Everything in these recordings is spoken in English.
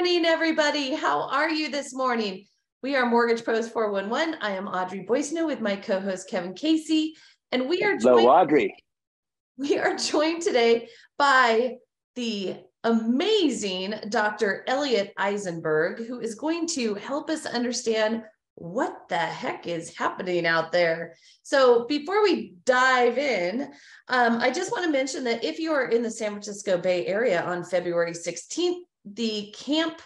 morning, everybody. How are you this morning? We are Mortgage Pros 411. I am Audrey Boissonou with my co-host Kevin Casey, and we are joined. Hello, Audrey. We are joined today by the amazing Dr. Elliot Eisenberg, who is going to help us understand what the heck is happening out there. So before we dive in, I just want to mention that if you are in the San Francisco Bay Area on February 16th, the camp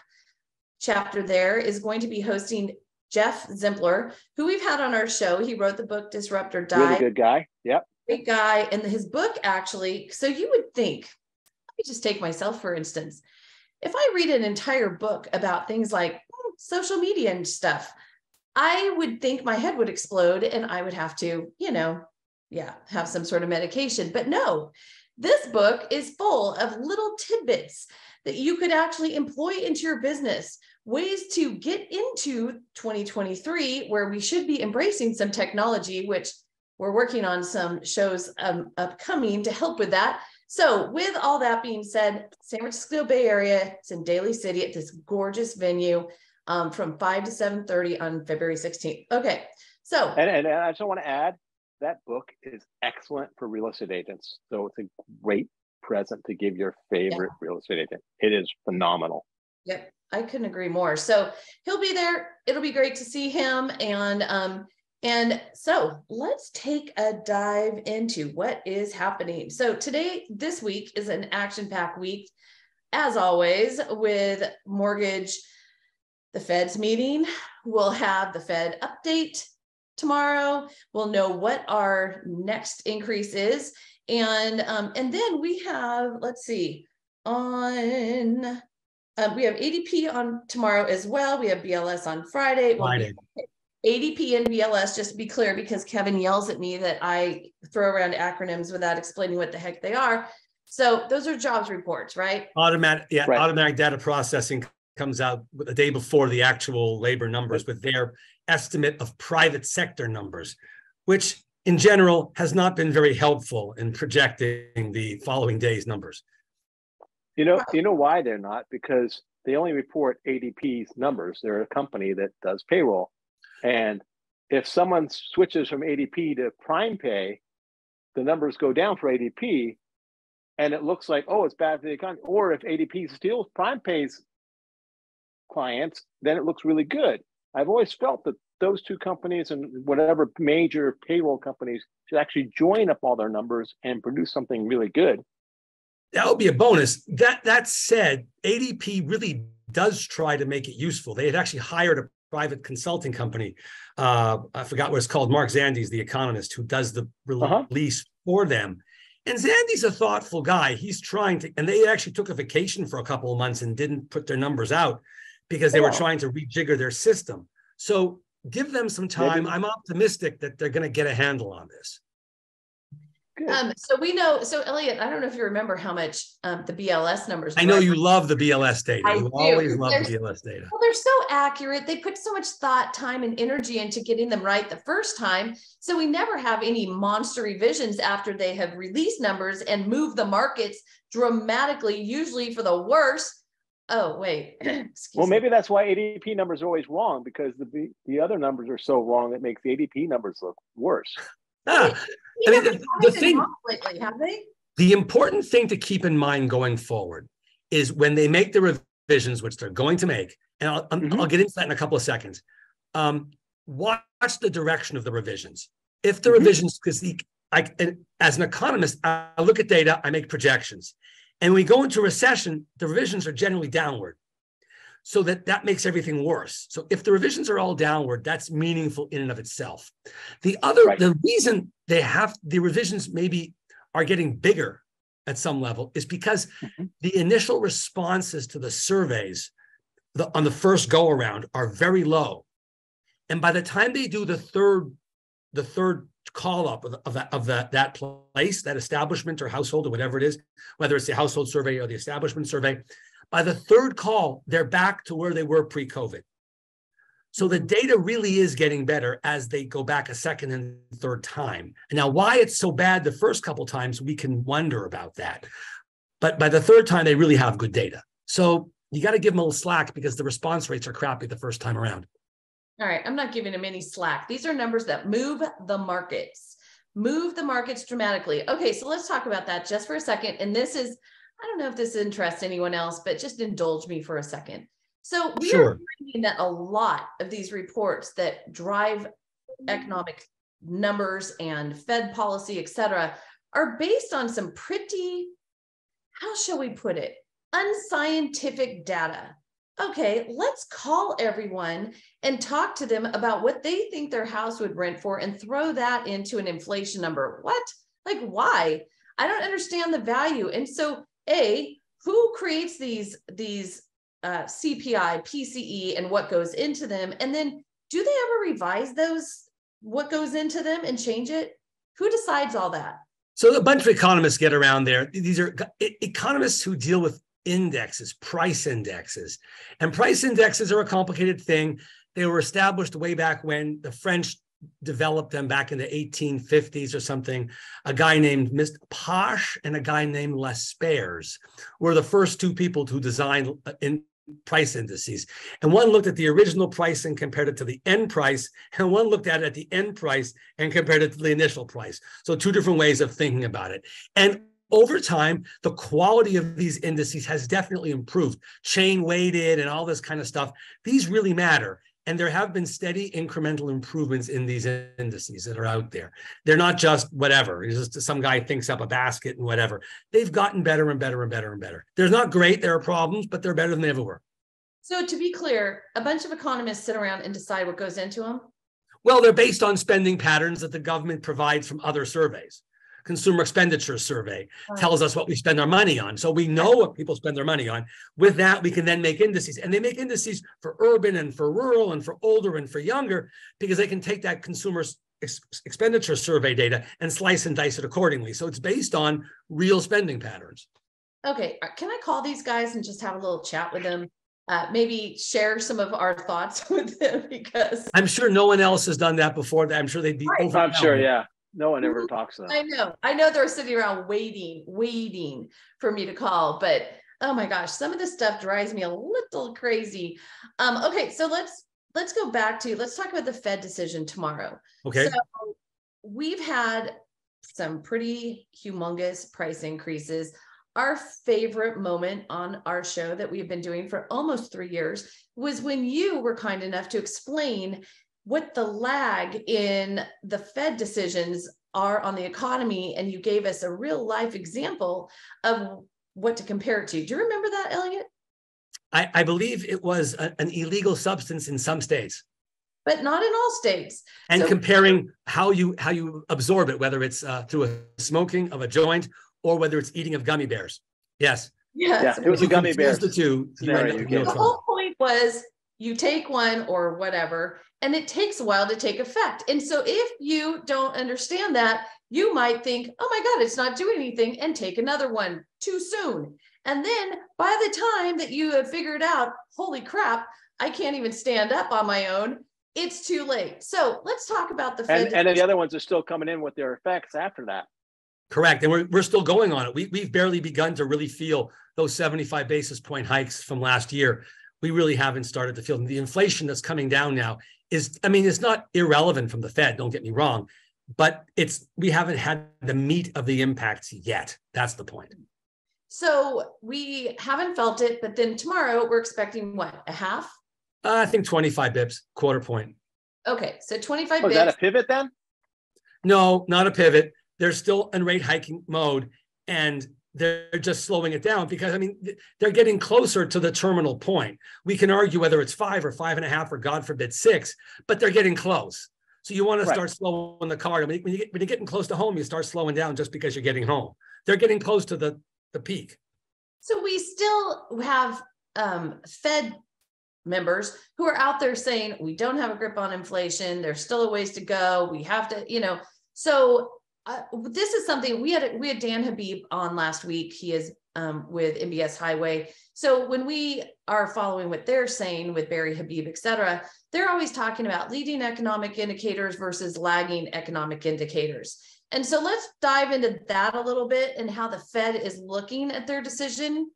chapter there is going to be hosting Jeff Zimpler, who we've had on our show. He wrote the book Disrupt or Die. Really good guy. Yep. Great guy. And his book actually, so you would think, let me just take myself, for instance. If I read an entire book about things like social media and stuff, I would think my head would explode and I would have to, have some sort of medication. But no, this book is full of little tidbits that you could actually employ into your business, ways to get into 2023, where we should be embracing some technology, which we're working on some shows upcoming to help with that. So with all that being said, San Francisco Bay Area, it's in Daly City at this gorgeous venue from 5 to 7:30 on February 16th. Okay, so. And I just want to add, that book is excellent for real estate agents. So it's a great present to give your favorite real estate agent. It is phenomenal. Yep, I couldn't agree more. So he'll be there. It'll be great to see him. And so let's take a dive into what is happening. So this week is an action-packed week, as always, with mortgage. The Fed's meeting. We'll have the Fed update tomorrow. We'll know what our next increase is. And then we have, let's see, we have ADP on tomorrow as well. We have BLS on Friday. ADP and BLS, just to be clear, because Kevin yells at me that I throw around acronyms without explaining what the heck they are. So those are jobs reports, right? Automatic data processing comes out the day before the actual labor numbers with their estimate of private sector numbers, which in general has not been very helpful in projecting the following day's numbers. You know why they're not? Because they only report ADP's numbers. They're a company that does payroll. And if someone switches from ADP to prime pay, the numbers go down for ADP and it looks like, oh, it's bad for the economy. Or if ADP steals prime pay's clients, then it looks really good. I've always felt that those two companies and whatever major payroll companies should actually join up all their numbers and produce something really good. That would be a bonus. That said, ADP really does try to make it useful. They had actually hired a private consulting company. I forgot what it's called. Mark Zandi's the economist who does the release for them. And Zandi's a thoughtful guy. He's trying to, and they actually took a vacation for a couple of months and didn't put their numbers out because they were trying to rejigger their system. So give them some time. I'm optimistic that they're going to get a handle on this. So we know, Elliot, I don't know if you remember how much the BLS numbers. I know you love the BLS data. You always love the BLS data. Well, they're so accurate. They put so much thought, time, and energy into getting them right the first time. So we never have any monster revisions after they have released numbers and moved the markets dramatically, usually for the worse. Oh, wait. Well, maybe that's why ADP numbers are always wrong, because the other numbers are so wrong that makes the ADP numbers look worse. The important thing to keep in mind going forward is when they make the revisions, which they're going to make, and I'll get into that in a couple of seconds. Watch the direction of the revisions. If the revisions, because as an economist, I look at data, I make projections. And when we go into recession, the revisions are generally downward. So that makes everything worse. So if the revisions are all downward, that's meaningful in and of itself. The reason they have the revisions maybe are getting bigger at some level is because the initial responses to the surveys on the first go around are very low. And by the time they do the third call up of that place, that establishment or household or whatever it is, whether it's the household survey or the establishment survey, by the third call, they're back to where they were pre-COVID. So the data really is getting better as they go back a second and third time. And now why it's so bad the first couple times, we can wonder about that. But by the third time, they really have good data. So you got to give them a little slack because the response rates are crappy the first time around. All right, I'm not giving them any slack. These are numbers that move the markets dramatically. Okay, so let's talk about that just for a second. And this is, I don't know if this interests anyone else, but just indulge me for a second. So we are finding that a lot of these reports that drive economic numbers and Fed policy, et cetera, are based on some pretty, how shall we put it, unscientific data. Okay, let's call everyone and talk to them about what they think their house would rent for and throw that into an inflation number. What? Like, why? I don't understand the value. And so, who creates these CPI, PCE, and what goes into them? And then do they ever revise those, what goes into them, and change it? Who decides all that? So a bunch of economists get around there. These are economists who deal with indexes, price indexes. And price indexes are a complicated thing. They were established way back when the French developed them back in the 1850s or something. A guy named Mr. Pache and a guy named Lesperres were the first two people to design price indices. And one looked at the original price and compared it to the end price, and one looked at it at the end price and compared it to the initial price. So two different ways of thinking about it. And over time, the quality of these indices has definitely improved, chain weighted and all this kind of stuff. These really matter. And there have been steady incremental improvements in these indices that are out there. They're not just whatever. It's just some guy thinks up a basket and whatever. They've gotten better and better and better and better. They're not great. There are problems, but they're better than they ever were. So to be clear, a bunch of economists sit around and decide what goes into them? Well, they're based on spending patterns that the government provides from other surveys. Consumer expenditure survey tells us what we spend our money on. So we know what people spend their money on. With that, we can then make indices. And they make indices for urban and for rural and for older and for younger, because they can take that consumer expenditure survey data and slice and dice it accordingly. So it's based on real spending patterns. Okay, can I call these guys and just have a little chat with them? Maybe share some of our thoughts with them, because I'm sure no one else has done that before. I'm sure they'd be overwhelmed. I'm sure, yeah. No one ever talks to them. I know they're sitting around waiting for me to call, but oh my gosh, some of this stuff drives me a little crazy. Okay, so let's go back to, let's talk about the Fed decision tomorrow. Okay. So we've had some pretty humongous price increases. Our favorite moment on our show that we've been doing for almost 3 years was when you were kind enough to explain what the lag in the Fed decisions are on the economy. And you gave us a real life example of what to compare it to. Do you remember that, Elliot? I believe it was an illegal substance in some states. But not in all states. And so, comparing how you absorb it, whether it's through a smoking of a joint or whether it's eating of gummy bears. Yes. Yes. Yeah, it was a gummy bear. The two. The whole point was you take one or whatever, and it takes a while to take effect. And so if you don't understand that, you might think, oh my God, it's not doing anything, and take another one too soon. And then by the time that you have figured out, holy crap, I can't even stand up on my own, it's too late. So let's talk about the Fed. And the other ones are still coming in with their effects after that. Correct. And we're still going on it. We've barely begun to really feel those 75 basis point hikes from last year. We really haven't started to feel them. The inflation that's coming down now is, I mean, it's not irrelevant from the Fed, don't get me wrong, but we haven't had the meat of the impacts yet. That's the point. So we haven't felt it, but then tomorrow we're expecting what, a half? I think 25 bips, quarter point. Okay, so 25 bips. Is that a pivot then? No, not a pivot. They're still in rate hiking mode, and they're just slowing it down because, I mean, they're getting closer to the terminal point. We can argue whether it's 5 or 5.5 or God forbid 6, but they're getting close. So you want to start slowing the car. When you're getting close to home, you start slowing down just because you're getting home. They're getting close to the peak. So we still have Fed members who are out there saying, we don't have a grip on inflation. There's still a ways to go. We have to, so this is something we had Dan Habib on last week. He is with MBS Highway. So when we are following what they're saying with Barry Habib, et cetera, they're always talking about leading economic indicators versus lagging economic indicators. And so let's dive into that a little bit and how the Fed is looking at their decision.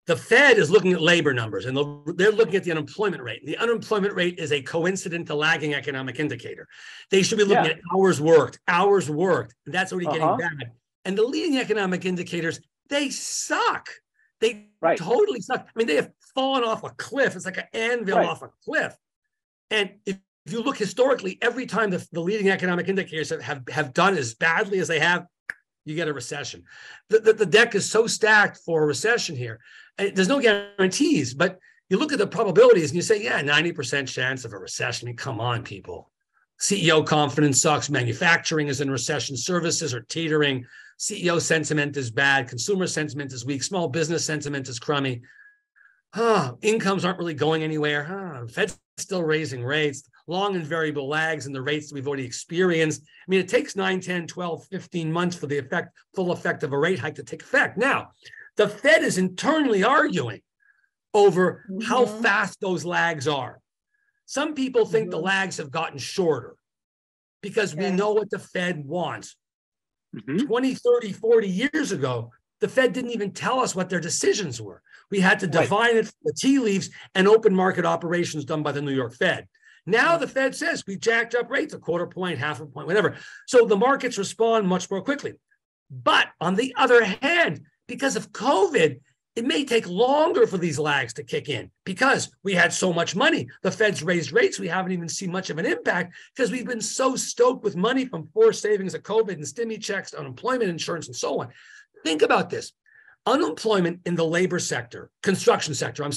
The Fed is looking at labor numbers, and they're looking at the unemployment rate. The unemployment rate is a coincident to lagging economic indicator. They should be looking at hours worked. And that's already getting bad. And the leading economic indicators, they suck. They totally suck. I mean, they have fallen off a cliff. It's like an anvil off a cliff. And if you look historically, every time the leading economic indicators have done as badly as they have, you get a recession. The deck is so stacked for a recession here. There's no guarantees, but you look at the probabilities and you say, 90% chance of a recession. I mean, come on, people. CEO confidence sucks. Manufacturing is in recession. Services are teetering. CEO sentiment is bad. Consumer sentiment is weak. Small business sentiment is crummy. Incomes aren't really going anywhere. Fed's still raising rates. Long and variable lags in the rates that we've already experienced. I mean, it takes 9, 10, 12, 15 months for the full effect of a rate hike to take effect. Now, the Fed is internally arguing over how fast those lags are. Some people think the lags have gotten shorter because we know what the Fed wants. 20, 30, 40 years ago, the Fed didn't even tell us what their decisions were. We had to divine it from the tea leaves and open market operations done by the New York Fed. Now the Fed says we jacked up rates a quarter point, half a point, whatever. So the markets respond much more quickly. But on the other hand, because of COVID, it may take longer for these lags to kick in because we had so much money. The Fed's raised rates. We haven't even seen much of an impact because we've been so stoked with money from forced savings of COVID and stimmy checks, unemployment insurance, and so on. Think about this. Unemployment in the labor sector, construction sector,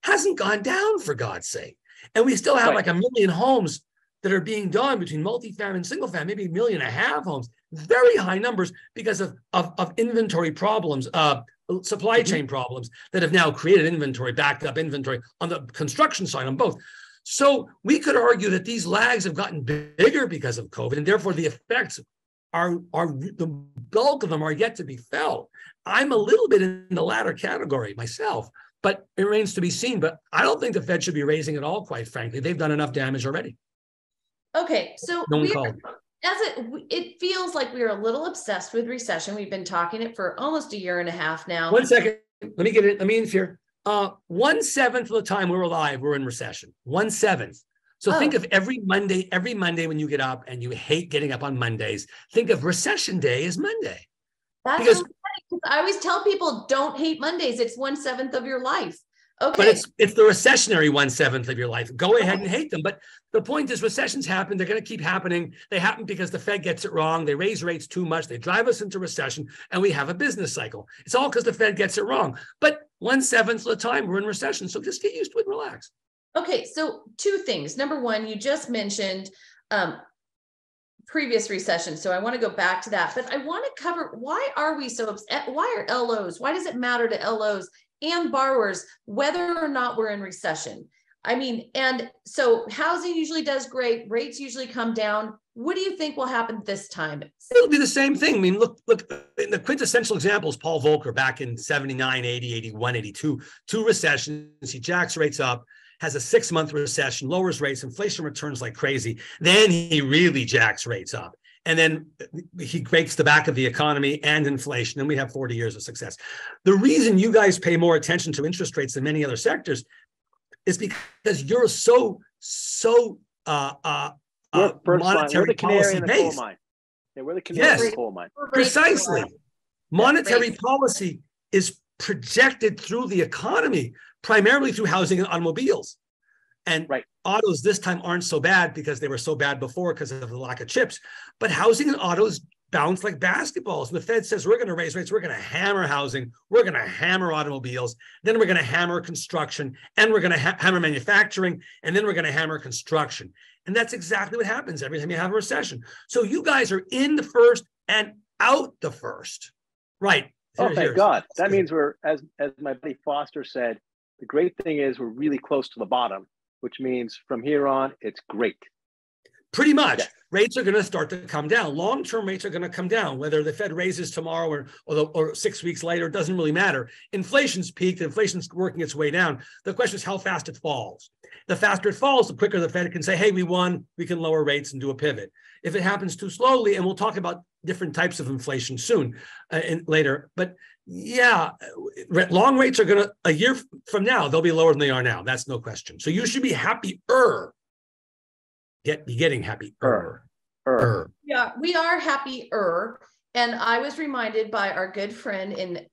hasn't gone down, for God's sake. And we still have like 1 million homes that are being done between multifamily and single family, maybe 1.5 million homes, very high numbers because of inventory problems, supply chain problems that have now created inventory, backed up inventory on the construction side on both. So we could argue that these lags have gotten bigger because of COVID, and therefore the effects are the bulk of them are yet to be felt. I'm a little bit in the latter category myself, but it remains to be seen. But I don't think the Fed should be raising at all, quite frankly. They've done enough damage already. Okay, so it feels like we're a little obsessed with recession. We've been talking it for almost 1.5 years now. 1 second. Let me get it. Let me interfere. 1/7 of the time we're alive, we're in recession. 1/7. So think of every Monday when you get up and you hate getting up on Mondays, think of recession day as Monday. That's because I always tell people don't hate Mondays. It's 1/7 of your life. Okay. But it's the recessionary 1/7 of your life. Go ahead and hate them. But the point is recessions happen. They're going to keep happening. They happen because the Fed gets it wrong. They raise rates too much. They drive us into recession and we have a business cycle. It's all because the Fed gets it wrong. But 1/7 of the time we're in recession. So just get used to it and relax. Okay, so 2 things. Number one, you just mentioned previous recession. So I want to go back to that, but I want to cover why are we so upset? Why are LOs? Why does it matter to LOs and borrowers whether or not we're in recession? I mean, and so housing usually does great. Rates usually come down. What do you think will happen this time? It'll be the same thing. I mean, look, in the quintessential examples, Paul Volcker back in 79, 80, 81, 82, 2 recessions, he jacks rates up, has a 6-month recession, lowers rates, inflation returns like crazy. Then he really jacks rates up. And then he breaks the back of the economy and inflation, and we have 40 years of success. The reason you guys pay more attention to interest rates than many other sectors is because you're so monetary policy based. We're the canary in the coal mine. Precisely. Monetary policy is projected through the economy, primarily through housing and automobiles. And autos this time aren't so bad because they were so bad before because of the lack of chips. But housing and autos bounce like basketballs. And the Fed says we're going to raise rates, we're going to hammer housing, we're going to hammer automobiles, then we're going to hammer construction, and we're going to hammer manufacturing, and then we're going to hammer construction. And that's exactly what happens every time you have a recession. So you guys are in the first and out the first. Right. Oh, thank God. That means we're, as my buddy Foster said, the great thing is we're really close to the bottom, which means from here on, it's great. Pretty much. Yeah. Rates are going to start to come down. Long-term rates are going to come down. Whether the Fed raises tomorrow or 6 weeks later, it doesn't really matter. Inflation's peaked. Inflation's working its way down. The question is how fast it falls. The faster it falls, the quicker the Fed can say, hey, we won. We can lower rates and do a pivot. If it happens too slowly, and we'll talk about different types of inflation soon later, but Yeah, long rates are going to, a year from now, they'll be lower than they are now. That's no question. So you should be happier. Be getting happier. Yeah, we are happier. And I was reminded by our good friend in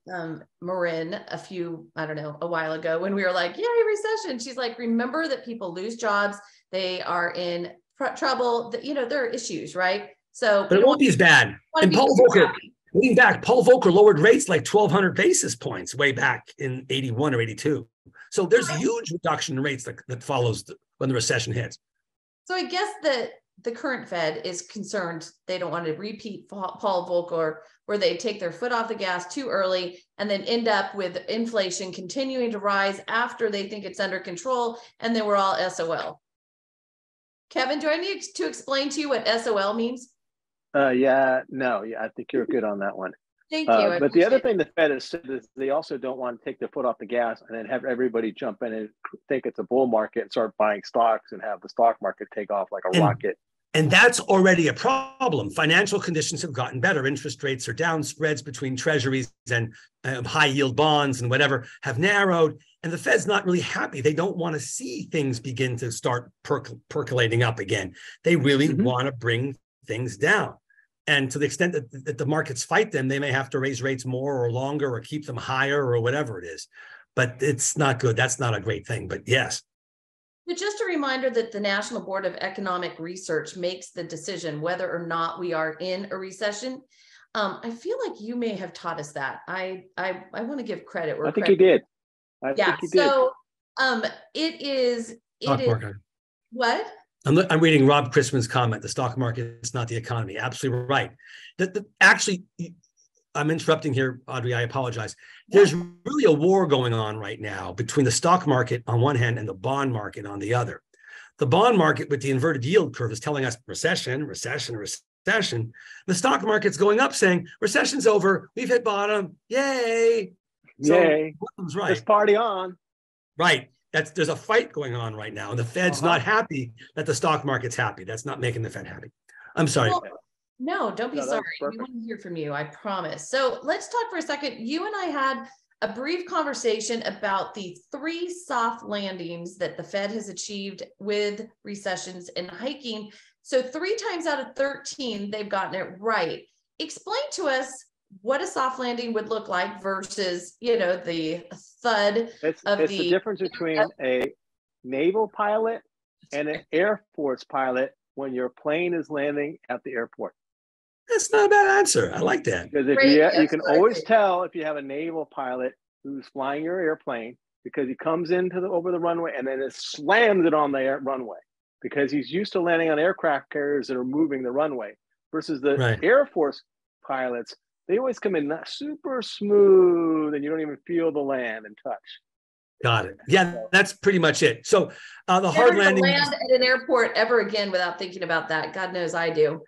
Marin a while ago when we were like, yay, recession. She's like, remember that people lose jobs. They are in trouble. There are issues, right? So, but it won't be as bad. And Paul Volcker, leaning back, Paul Volcker lowered rates like 1,200 basis points way back in 81 or 82. So there's huge reduction in rates that follows when the recession hits. So I guess that the current Fed is concerned they don't want to repeat Paul Volcker, where they take their foot off the gas too early and then end up with inflation continuing to rise after they think it's under control, and then we're all SOL. Kevin, do I need to explain to you what SOL means? I think you're good on that one. Thank you. But the other thing the Fed has said is they also don't want to take their foot off the gas and then have everybody jump in and think it's a bull market and start buying stocks and have the stock market take off like a rocket. And that's already a problem. Financial conditions have gotten better. Interest rates are down. Spreads between treasuries and high yield bonds and whatever have narrowed. And the Fed's not really happy. They don't want to see things begin to start percolating up again. They really want to bring things down. And to the extent that the markets fight them, they may have to raise rates more or longer or keep them higher or whatever it is. But it's not good. That's not a great thing. But yes. But just a reminder that the National Board of Economic Research makes the decision whether or not we are in a recession. I feel like you may have taught us that. I want to give credit. I think you did. So it is. What? I'm reading Rob Christman's comment. The stock market is not the economy. Absolutely right. Actually, I'm interrupting here, Audrey. I apologize. There's really a war going on right now between the stock market on one hand and the bond market on the other. The bond market with the inverted yield curve is telling us recession. The stock market's going up saying recession's over. We've hit bottom. Yay. Yay. So, right. Let's party on. Right. There's a fight going on right now. And the Fed's not happy that the stock market's happy. That's not making the Fed happy. I'm sorry. Well, no, don't be sorry. We want to hear from you, I promise. So let's talk for a second. You and I had a brief conversation about the 3 soft landings that the Fed has achieved with recessions and hiking. So 3 times out of 13, they've gotten it right. Explain to us what a soft landing would look like versus, the thud it's the difference between a naval pilot and an Air Force pilot when your plane is landing at the airport. That's not a bad answer. I like that. Because you can always tell if you have a naval pilot who's flying your airplane because he comes over the runway and then it slams it on the runway because he's used to landing on aircraft carriers that are moving the runway versus the Air Force pilots. They always come in super smooth and you don't even feel the land and touch. Got it. Yeah, that's pretty much it. So the hard landing. Land at an airport ever again without thinking about that. God knows I do.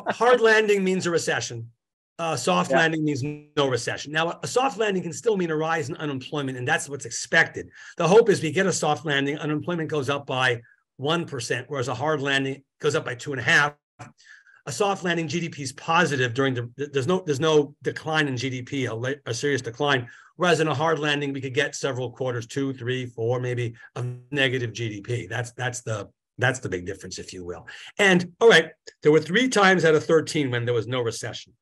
Hard landing means a recession. Soft landing means no recession. Now, a soft landing can still mean a rise in unemployment, and that's what's expected. The hope is we get a soft landing, unemployment goes up by 1%, whereas a hard landing goes up by 2.5%. A soft landing, GDP is positive there's no decline in GDP, a serious decline. Whereas in a hard landing, we could get several quarters, 2, 3, 4, maybe of negative GDP. That's the big difference, if you will. And all right, there were 3 times out of 13 when there was no recession.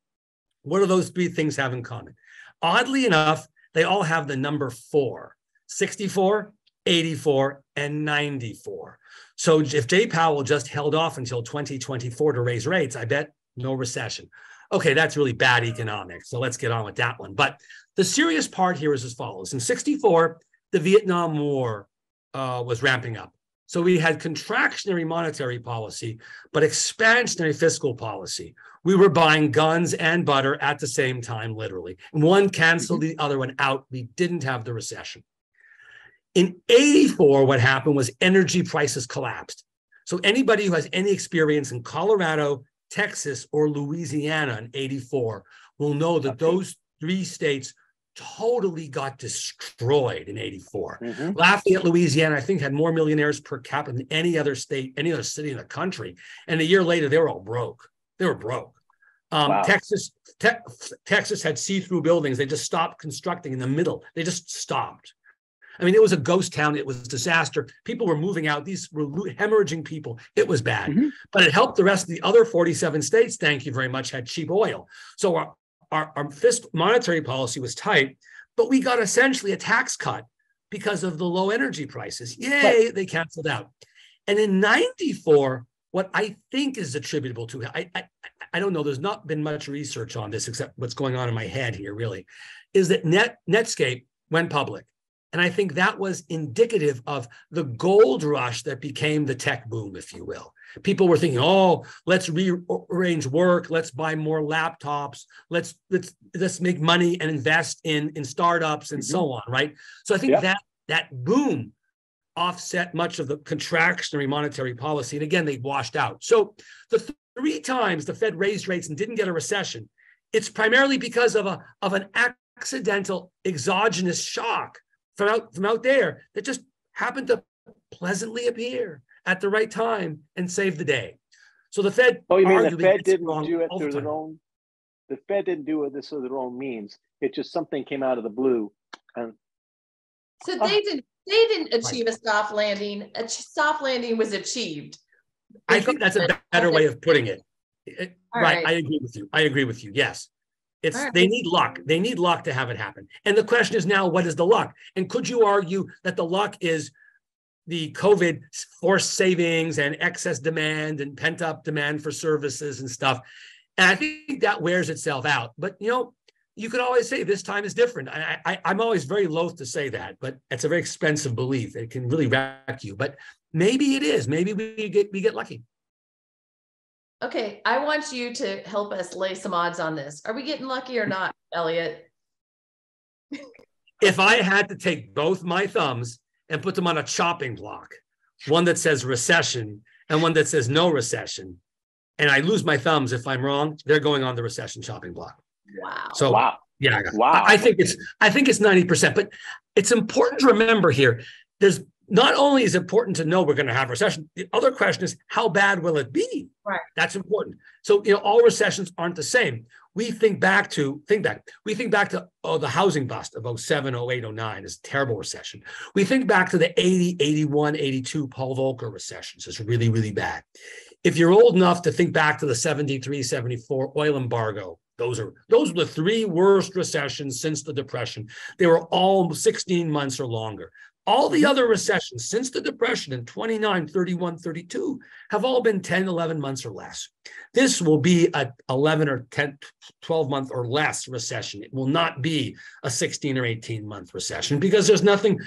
What do those 3 things have in common? Oddly enough, they all have the number 4, 64, 84, and 94. So if Jay Powell just held off until 2024 to raise rates, I bet no recession. Okay, that's really bad economics. So let's get on with that one. But the serious part here is as follows. In 64, the Vietnam War was ramping up. So we had contractionary monetary policy, but expansionary fiscal policy. We were buying guns and butter at the same time, literally. One canceled the other one out. We didn't have the recession. In 84, what happened was energy prices collapsed. So anybody who has any experience in Colorado, Texas, or Louisiana in 84 will know that those 3 states totally got destroyed in 84. Lafayette, Louisiana, I think had more millionaires per capita than any other state, any other city in the country. And a year later, they were all broke. They were broke. Wow. Texas had see-through buildings. They just stopped constructing in the middle. They just stopped. I mean, it was a ghost town. It was a disaster. People were moving out. These were hemorrhaging people. It was bad. But it helped the rest of the other 47 states, thank you very much, had cheap oil. So our fiscal monetary policy was tight, but we got essentially a tax cut because of the low energy prices. Yay, right. They canceled out. And in 94, what I think is attributable to, I don't know, there's not been much research on this except what's going on in my head here really, is that Netscape went public. And I think that was indicative of the gold rush that became the tech boom, if you will. People were thinking, oh, let's rearrange work, let's buy more laptops, let's make money and invest in startups and so on, right? So I think that boom offset much of the contractionary monetary policy. And again, they washed out. So the 3 times the Fed raised rates and didn't get a recession, it's primarily because of an accidental exogenous shock from out there that just happened to pleasantly appear at the right time and save the day. So the Fed. Oh, you mean the Fed didn't do it through their own? The Fed didn't do this through their own means. It just something came out of the blue. And so they didn't achieve a soft landing. A soft landing was achieved. I think that's a better way of putting it. Right. I agree with you. Yes. They need luck. They need luck to have it happen. And the question is now, what is the luck? And could you argue that the luck is the COVID forced savings and excess demand and pent up demand for services and stuff? And I think that wears itself out. But, you could always say this time is different. I'm always very loath to say that, but it's a very expensive belief. It can really wreck you. But maybe it is. Maybe we get lucky. Okay, I want you to help us lay some odds on this. Are we getting lucky or not, Elliot? If I had to take both my thumbs and put them on a chopping block, one that says recession and one that says no recession, and I lose my thumbs if I'm wrong, they're going on the recession chopping block. Wow. So yeah, wow. I think it's 90%, but it's important to remember here. There's not only is it important to know we're going to have a recession, the other question is how bad will it be? Right. That's important. So, all recessions aren't the same. We think back to the housing bust of 07, 08, 09 is a terrible recession. We think back to the 80, 81, 82 Paul Volcker recessions. It's really, really bad. If you're old enough to think back to the 73, 74 oil embargo, those were the 3 worst recessions since the Depression. They were all 16 months or longer. All the other recessions since the Depression in 29, 31, 32 have all been 10, 11 months or less. This will be a 11 or 10, 12 month or less recession. It will not be a 16 or 18 month recession because there's nothing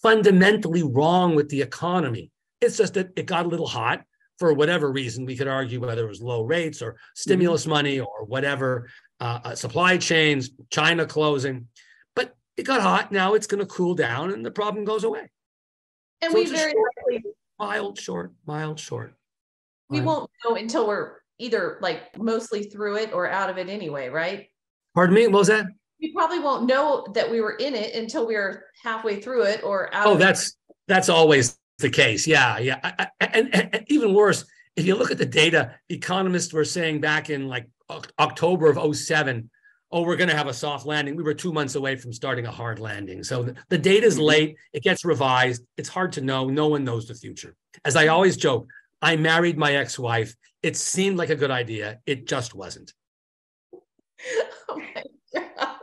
fundamentally wrong with the economy. It's just that it got a little hot for whatever reason. We could argue whether it was low rates or stimulus money or whatever, supply chains, China closing. It got hot. Now it's going to cool down and the problem goes away. And so we very likely mild short. We won't know until we're either like mostly through it or out of it anyway, right? Pardon me, what was that? We probably won't know that we were in it until we're halfway through it or out of it. That's always the case. Yeah. And even worse, if you look at the data, economists were saying back in like October of 07, we're going to have a soft landing. We were 2 months away from starting a hard landing. So the data is late. It gets revised. It's hard to know. No one knows the future. As I always joke, I married my ex-wife. It seemed like a good idea. It just wasn't. Oh my God.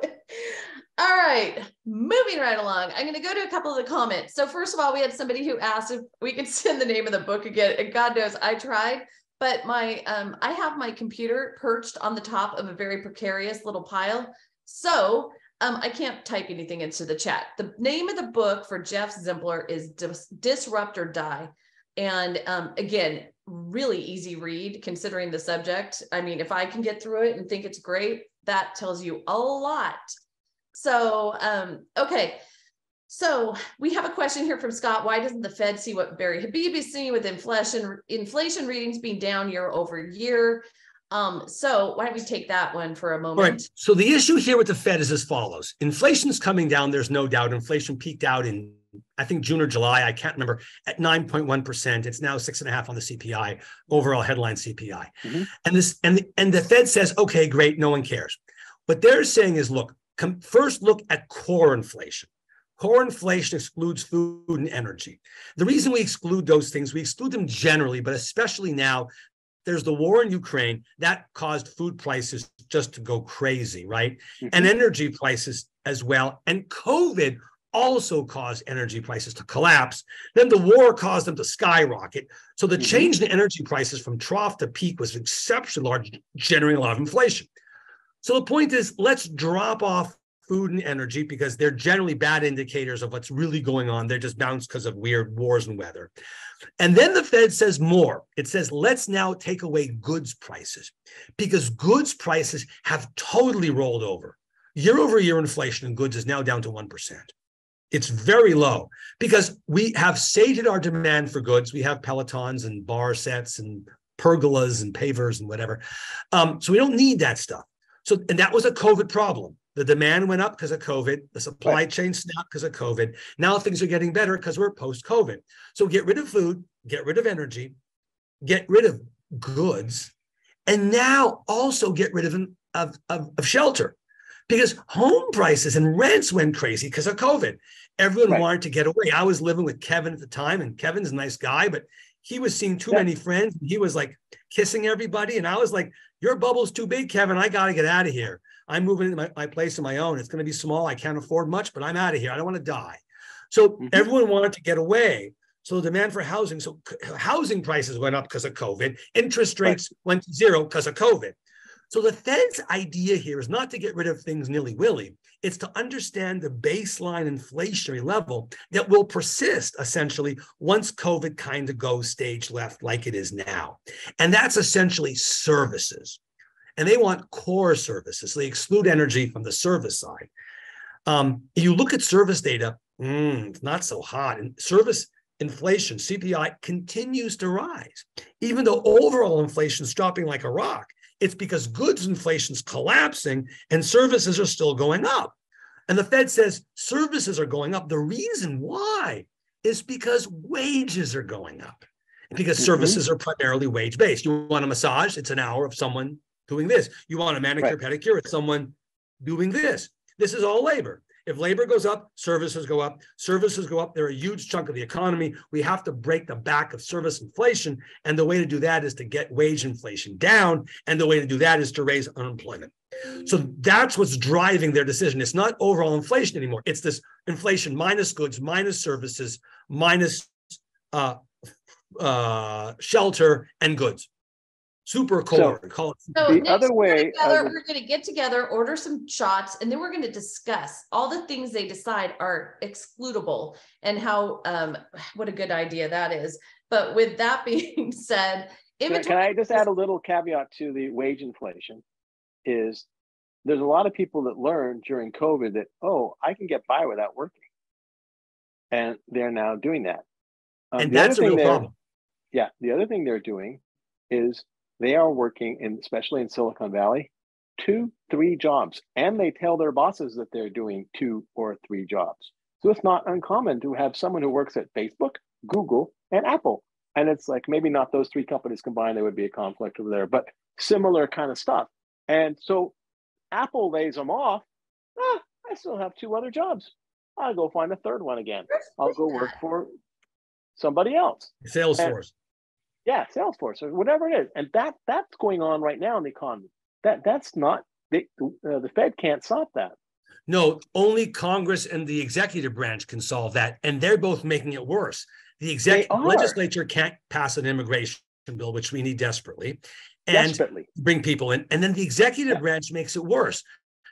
All right, moving right along. I'm going to go to a couple of the comments. So first of all, we had somebody who asked if we could send the name of the book again. And God knows I tried. But I have my computer perched on the top of a very precarious little pile. So I can't type anything into the chat. The name of the book for Jeff Zimpler is Disrupt or Die. And again, really easy read considering the subject. I mean, if I can get through it and think it's great, that tells you a lot. So, okay. So we have a question here from Scott. Why doesn't the Fed see what Barry Habib is seeing with inflation readings being down year over year? So why don't we take that one for a moment? All right. So the issue here with the Fed is as follows. Inflation's coming down. There's no doubt. Inflation peaked out in I think June or July, I can't remember, at 9.1%. It's now 6.5 on the CPI, overall headline CPI. Mm-hmm. And the Fed says, okay, great, no one cares. What they're saying is, look, first look at core inflation. Core inflation excludes food and energy. The reason we exclude those things, we exclude them generally, but especially now, there's the war in Ukraine that caused food prices just to go crazy, right? Mm-hmm. And energy prices as well. And COVID also caused energy prices to collapse. Then the war caused them to skyrocket. So the change in energy prices from trough to peak was exceptionally large, generating a lot of inflation. So the point is, let's drop off food and energy because they're generally bad indicators of what's really going on. They're just bounced because of weird wars and weather. And then the Fed says more. It says, let's now take away goods prices because goods prices have totally rolled over. Year-over-year inflation in goods is now down to 1%. It's very low because we have sated our demand for goods. We have Pelotons and bar sets and pergolas and pavers and whatever. So we don't need that stuff. And that was a COVID problem. The demand went up because of COVID. The supply chain snapped because of COVID. Now things are getting better because we're post-COVID. So get rid of food, get rid of energy, get rid of goods, and now also get rid of shelter. Because home prices and rents went crazy because of COVID. Everyone wanted to get away. I was living with Kevin at the time, and Kevin's a nice guy, but he was seeing too many friends. He was like kissing everybody. And I was like, your bubble's too big, Kevin. I got to get out of here. I'm moving into my place on my own. It's going to be small. I can't afford much, but I'm out of here. I don't want to die. So everyone wanted to get away. So the demand for housing, so housing prices went up because of COVID. Interest rates went to zero because of COVID. So the Fed's idea here is not to get rid of things nilly-willy. It's to understand the baseline inflationary level that will persist, essentially, once COVID kind of goes stage left like it is now. And that's essentially services. And they want core services. So they exclude energy from the service side. If you look at service data, it's not so hot. And service inflation, CPI, continues to rise. Even though overall inflation is dropping like a rock, it's because goods inflation is collapsing and services are still going up. And the Fed says services are going up. The reason why is because wages are going up. Because services are primarily wage-based. You want a massage, it's an hour of someone doing this. You want a manicure, pedicure, it's someone doing this. This is all labor. If labor goes up, services go up. Services go up, they're a huge chunk of the economy. We have to break the back of service inflation. And the way to do that is to get wage inflation down. And the way to do that is to raise unemployment. So that's what's driving their decision. It's not overall inflation anymore. It's this inflation minus goods, minus services, minus shelter and goods. Super core. So the other way, we're going to get together, order some shots, and then we're going to discuss all the things they decide are excludable and how what a good idea that is. But with that being said, can I just add a little caveat to the wage inflation? Is there's a lot of people that learned during COVID that, oh, I can get by without working, and they're now doing that. And that's a real problem. Yeah, the other thing they're doing is they are working, especially in Silicon Valley, 2-3 jobs. And they tell their bosses that they're doing 2 or 3 jobs. So it's not uncommon to have someone who works at Facebook, Google, and Apple. And it's like, maybe not those 3 companies combined, there would be a conflict over there, but similar kind of stuff. And so Apple lays them off. I still have 2 other jobs. I'll go find a 3rd one again. I'll go work for somebody else. Salesforce. Yeah, Salesforce or whatever it is, and that's going on right now in the economy. That's not the Fed can't stop that. No, only Congress and the executive branch can solve that, and they're both making it worse. The legislature can't pass an immigration bill, which we need desperately, and bring people in, and then the executive branch makes it worse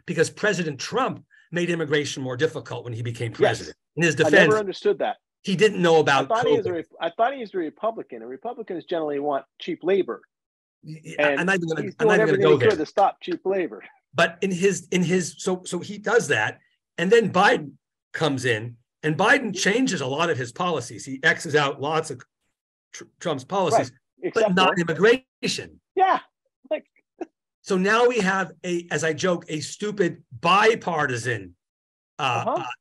because President Trump made immigration more difficult when he became president. In his defense, I never understood that. He didn't know about I thought he was a Republican, and Republicans generally want cheap labor. And I'm not even going to go there to stop cheap labor. But so he does that, and then Biden comes in, and Biden changes a lot of his policies. He X's out lots of Trump's policies, but not immigration. Yeah. So now we have as I joke, a stupid bipartisan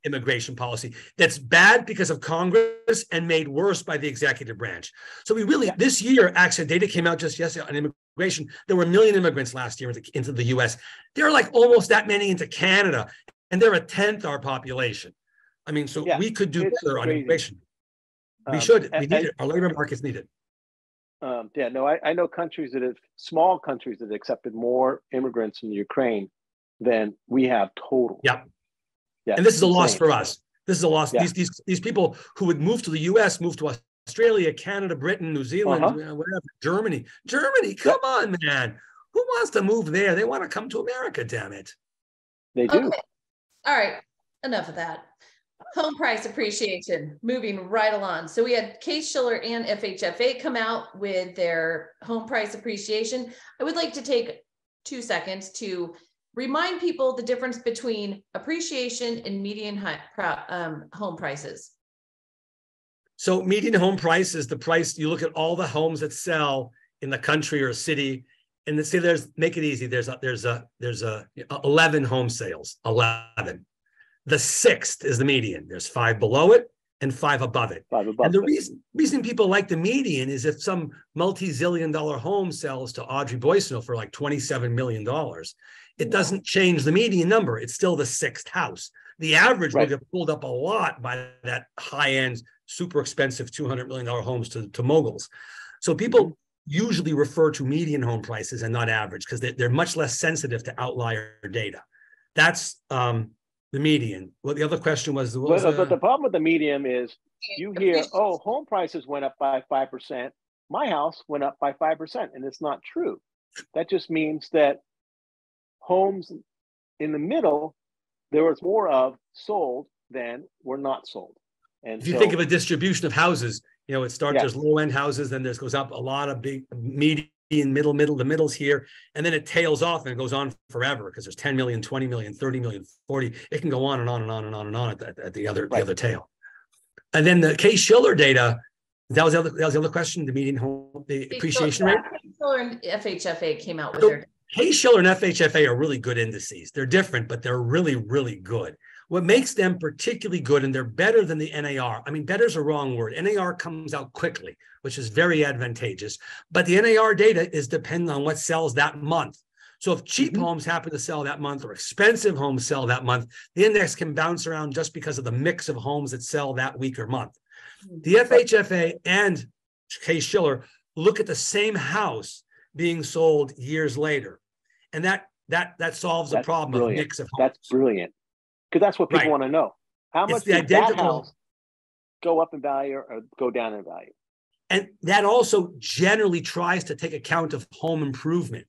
immigration policy that's bad because of Congress and made worse by the executive branch. So we really, this year, actually, data came out just yesterday on immigration. There were 1 million immigrants last year into the US. There are like almost that many into Canada, and they're a tenth our population. I mean, so we could do better on immigration. We should. We need it. Our labor markets need it. I know countries small countries that accepted more immigrants from Ukraine than we have total. Yeah. And this is a loss for us. This is a loss. Yeah. These people who would move to the US, move to Australia, Canada, Britain, New Zealand, whatever, Germany, come on, man. Who wants to move there? They want to come to America, damn it. They do. Okay. All right. Enough of that. Home price appreciation, moving right along. So we had Case-Shiller and FHFA come out with their home price appreciation. I would like to take 2 seconds to remind people the difference between appreciation and median home prices. So median home price is the price, you look at all the homes that sell in the country or city, and let's say make it easy, there's 11 home sales, 11. The 6th is the median. There's 5 below it and 5 above it. And the reason people like the median is if some multi-zillion-dollar home sells to Audrey Boissonou for like $27 million, it doesn't change the median number. It's still the 6th house. The average will get pulled up a lot by that high-end, super expensive $200 million homes to moguls. So people usually refer to median home prices and not average because they're much less sensitive to outlier data. That's the median. Well, the other question was, but the problem with the median is you hear, home prices went up by 5%. My house went up by 5%, and it's not true. That just means that homes in the middle, there was more of sold than were not sold. And if you think of a distribution of houses, it starts, there's low-end houses, then goes up a lot of big median, middle, the middle's here, and then it tails off and it goes on forever because there's 10 million, 20 million, 30 million, 40. It can go on and on and on and on and on at the other tail. And then the Case-Shiller data, that was the other question, the median home, the appreciation rate. Case-Shiller and FHFA came out with their. Case-Shiller and FHFA are really good indices. They're different, but they're really, really good. What makes them particularly good, and they're better than the NAR. I mean, better is a wrong word. NAR comes out quickly, which is very advantageous. But the NAR data is dependent on what sells that month. So if cheap homes happen to sell that month or expensive homes sell that month, the index can bounce around just because of the mix of homes that sell that week or month. The FHFA and Case-Shiller look at the same house being sold years later. And that solves the problem of mix of homes. That's brilliant. Because that's what people want to know. How much did that house go up in value or go down in value? And that also generally tries to take account of home improvement.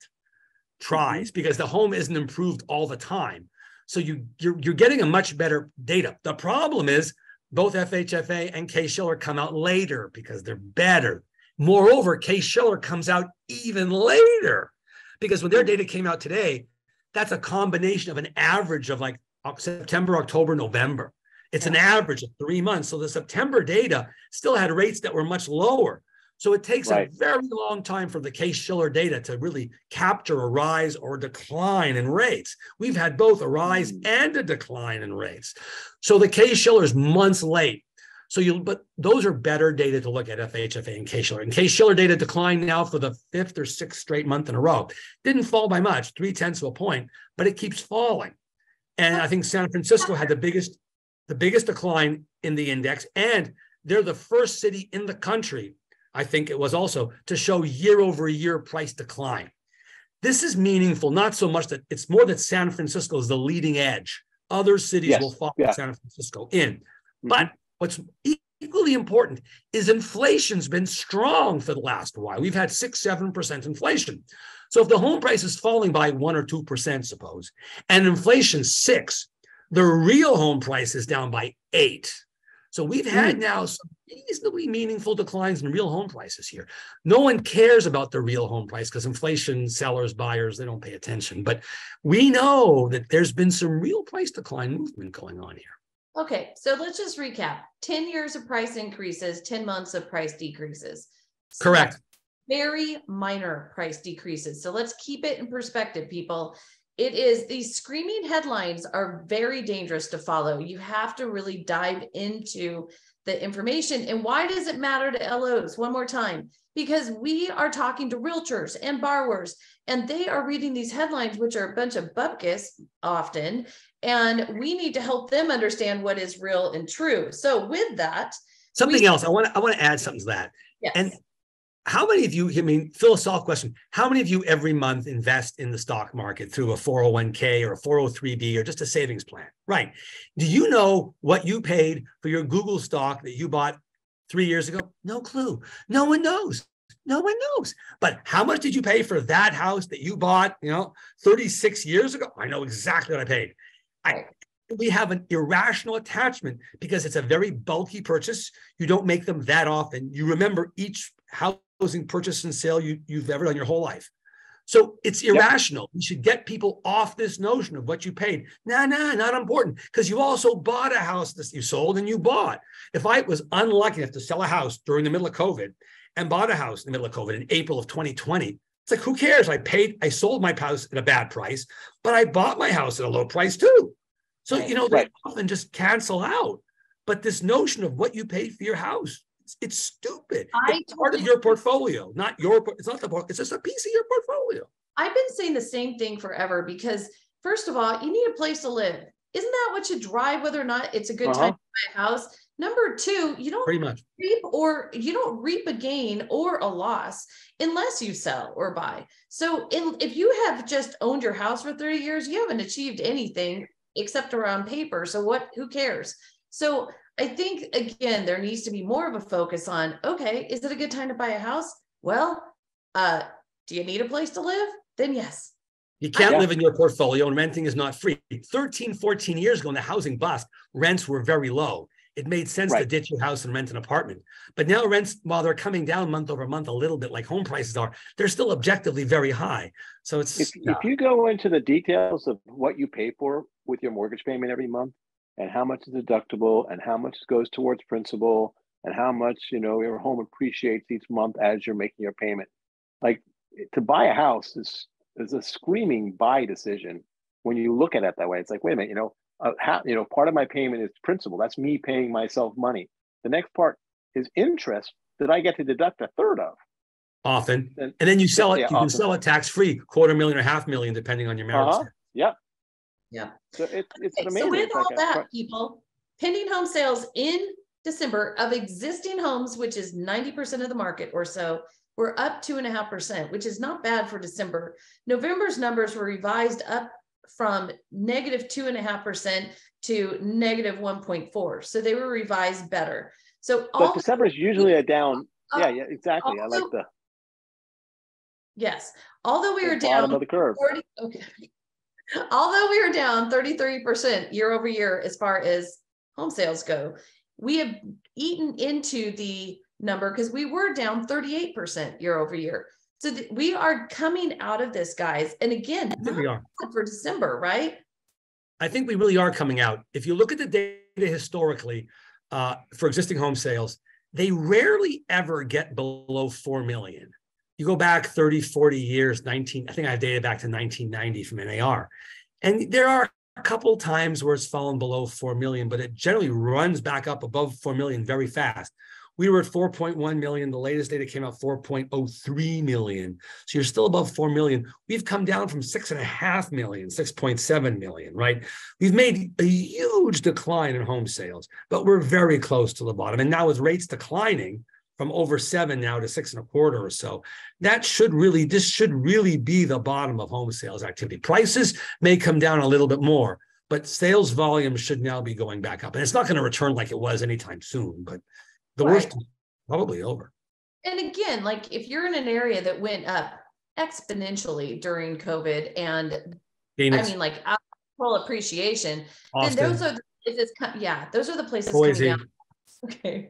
Because the home isn't improved all the time. So you're getting a much better data. The problem is both FHFA and Case-Shiller come out later because they're better. Moreover, Case-Shiller comes out even later because when their data came out today, that's a combination of an average of like September, October, November. It's an average of 3 months. So the September data still had rates that were much lower. So it takes a very long time for the Case-Shiller data to really capture a rise or a decline in rates. We've had both a rise and a decline in rates. So the Case-Shiller is months late. But those are better data to look at, FHFA and Case-Shiller. And Case-Shiller data declined now for the 5th or 6th straight month in a row. Didn't fall by much, 0.3 of a point, but it keeps falling. And I think San Francisco had the biggest decline in the index. And they're the first city in the country, I think it was also, to show year-over-year price decline. This is meaningful, not so much that it's more that San Francisco is the leading edge. Other cities will follow San Francisco in. But what's equally important is inflation's been strong for the last while. We've had 6-7% inflation. So if the home price is falling by 1 or 2%, suppose, and inflation 6, the real home price is down by 8. So we've had now some reasonably meaningful declines in real home prices here. No one cares about the real home price because inflation, sellers, buyers, they don't pay attention. But we know that there's been some real price decline movement going on here. Okay, so let's just recap. 10 years of price increases, 10 months of price decreases. So correct. Very minor price decreases. So let's keep it in perspective, people. these screaming headlines are very dangerous to follow. You have to really dive into the information. And why does it matter to LOs? One more time, because we are talking to realtors and borrowers, and they are reading these headlines, which are a bunch of bupkis often, and we need to help them understand what is real and true. So with that, something else, I want to add something to that. Yes. And how many of you, I mean, philosophical question, how many of you every month invest in the stock market through a 401k or a 403b or just a savings plan? Right. Do you know what you paid for your Google stock that you bought 3 years ago? No clue. No one knows. No one knows. But how much did you pay for that house that you bought, 36 years ago? I know exactly what I paid. We have an irrational attachment because it's a very bulky purchase. You don't make them that often. You remember each housing purchase and sale you've ever done your whole life. So it's irrational. We should get people off this notion of what you paid. Not important, because you also bought a house that you sold and you bought. If I was unlucky enough to sell a house during the middle of COVID and bought a house in the middle of COVID in April of 2020, it's like, who cares? I sold my house at a bad price, but I bought my house at a low price too. So, they often just cancel out. But this notion of what you paid for your house, it's stupid. It's part of your portfolio, it's not it's just a piece of your portfolio. I've been saying the same thing forever because, first of all, you need a place to live. Isn't that what should drive whether or not it's a good time to buy a house? Number two, you don't reap a gain or a loss unless you sell or buy. So if you have just owned your house for 30 years, you haven't achieved anything except around paper. So who cares? So I think, again, there needs to be more of a focus on, okay, is it a good time to buy a house? Well, do you need a place to live? Then yes. You can't live in your portfolio, and renting is not free. 13, 14 years ago, in the housing bust, rents were very low. It made sense to ditch your house and rent an apartment. But now rents, while they're coming down month over month a little bit like home prices are, they're still objectively very high. So it's if you go into the details of what you pay for with your mortgage payment every month and how much is deductible and how much goes towards principal and how much, your home appreciates each month as you're making your payment. Like, to buy a house is a screaming buy decision. When you look at it that way, it's like, wait a minute, part of my payment is principal. That's me paying myself money. The next part is interest that I get to deduct a third of. Often. And then you sell it, you can sell it tax-free, $250,000 or $500,000, depending on your marriage. Yeah. So it's amazing. So with all that, people, pending home sales in December of existing homes, which is 90% of the market or so, we're up 2.5%, which is not bad for December. November's numbers were revised up from negative 2.5% to negative 1.4%. So they were revised better. But December is usually a down. Yeah, exactly. I like the. Yes. Although we were down bottom of the curve. 40, okay. Although we were down 33% year over year as far as home sales go, we have eaten into the number because we were down 38% year over year. So we are coming out of this, guys. And again, we are for December, right? I think we really are coming out. If you look at the data historically for existing home sales, they rarely ever get below 4 million. You go back 30, 40 years, I think I have data back to 1990 from NAR. And there are a couple times where it's fallen below 4 million, but it generally runs back up above 4 million very fast. We were at 4.1 million. The latest data came out 4.03 million. So you're still above 4 million. We've come down from 6.5 million, 6.7 million, right? We've made a huge decline in home sales, but we're very close to the bottom. And now with rates declining from over 7 now to 6.25 or so, this should really be the bottom of home sales activity. Prices may come down a little bit more, but sales volume should now be going back up. And it's not going to return like it was anytime soon, but the worst is probably over. And again, like if you're in an area that went up exponentially during COVID and Phoenix, I mean like full appreciation, Austin, then those are the places Boise. Coming down. Okay.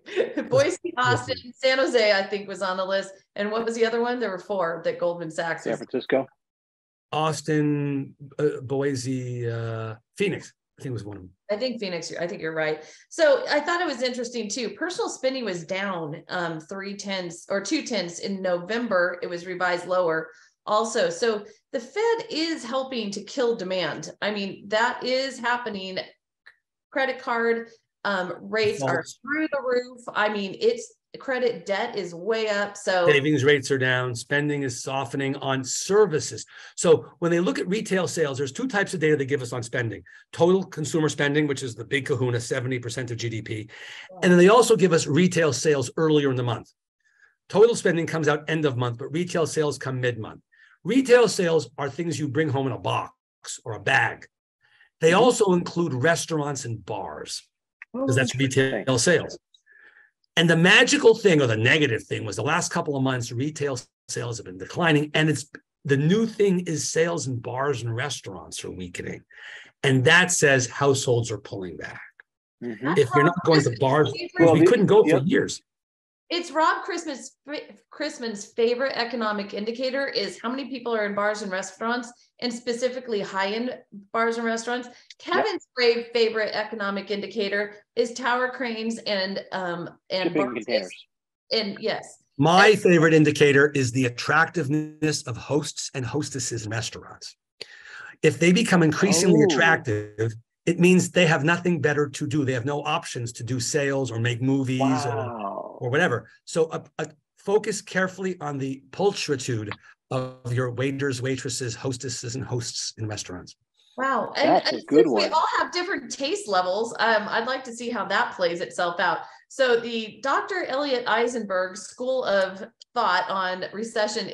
Boise, Austin, San Jose, I think was on the list. And what was the other one? There were 4 that Goldman Sachs. San Francisco. Austin, Boise, Phoenix. I think it was one of them. I think Phoenix, I think you're right. So I thought it was interesting too. Personal spending was down 0.3 or 0.2 in November. It was revised lower. also. So the Fed is helping to kill demand. I mean, that is happening. Credit card rates are through the roof. I mean, it's credit debt is way up. So savings rates are down, spending is softening on services. So when they look at retail sales, there's two types of data they give us on spending: total consumer spending, which is the big kahuna, 70% of GDP. And then they also give us retail sales earlier in the month. Total spending comes out end of month, but retail sales come mid-month. Retail sales are things you bring home in a box or a bag. They also include restaurants and bars, because that's retail sales. And the magical thing, or the negative thing, was the last couple of months, retail sales have been declining. And the new thing is sales in bars and restaurants are weakening. And that says households are pulling back. If you're not going to bars, we couldn't go for years. It's Rob Chrisman's favorite economic indicator is how many people are in bars and restaurants, and specifically high-end bars and restaurants. Kevin's favorite economic indicator is tower cranes and shipping containers. And yes. My favorite indicator is the attractiveness of hosts and hostesses in restaurants. If they become increasingly attractive, it means they have nothing better to do. They have no options to do sales or make movies or whatever. So focus carefully on the pulchritude of your waiters, waitresses, hostesses, and hosts in restaurants. Wow. That's a good one. We all have different taste levels. I'd like to see how that plays itself out. So the Dr. Elliot Eisenberg School of Thought on recession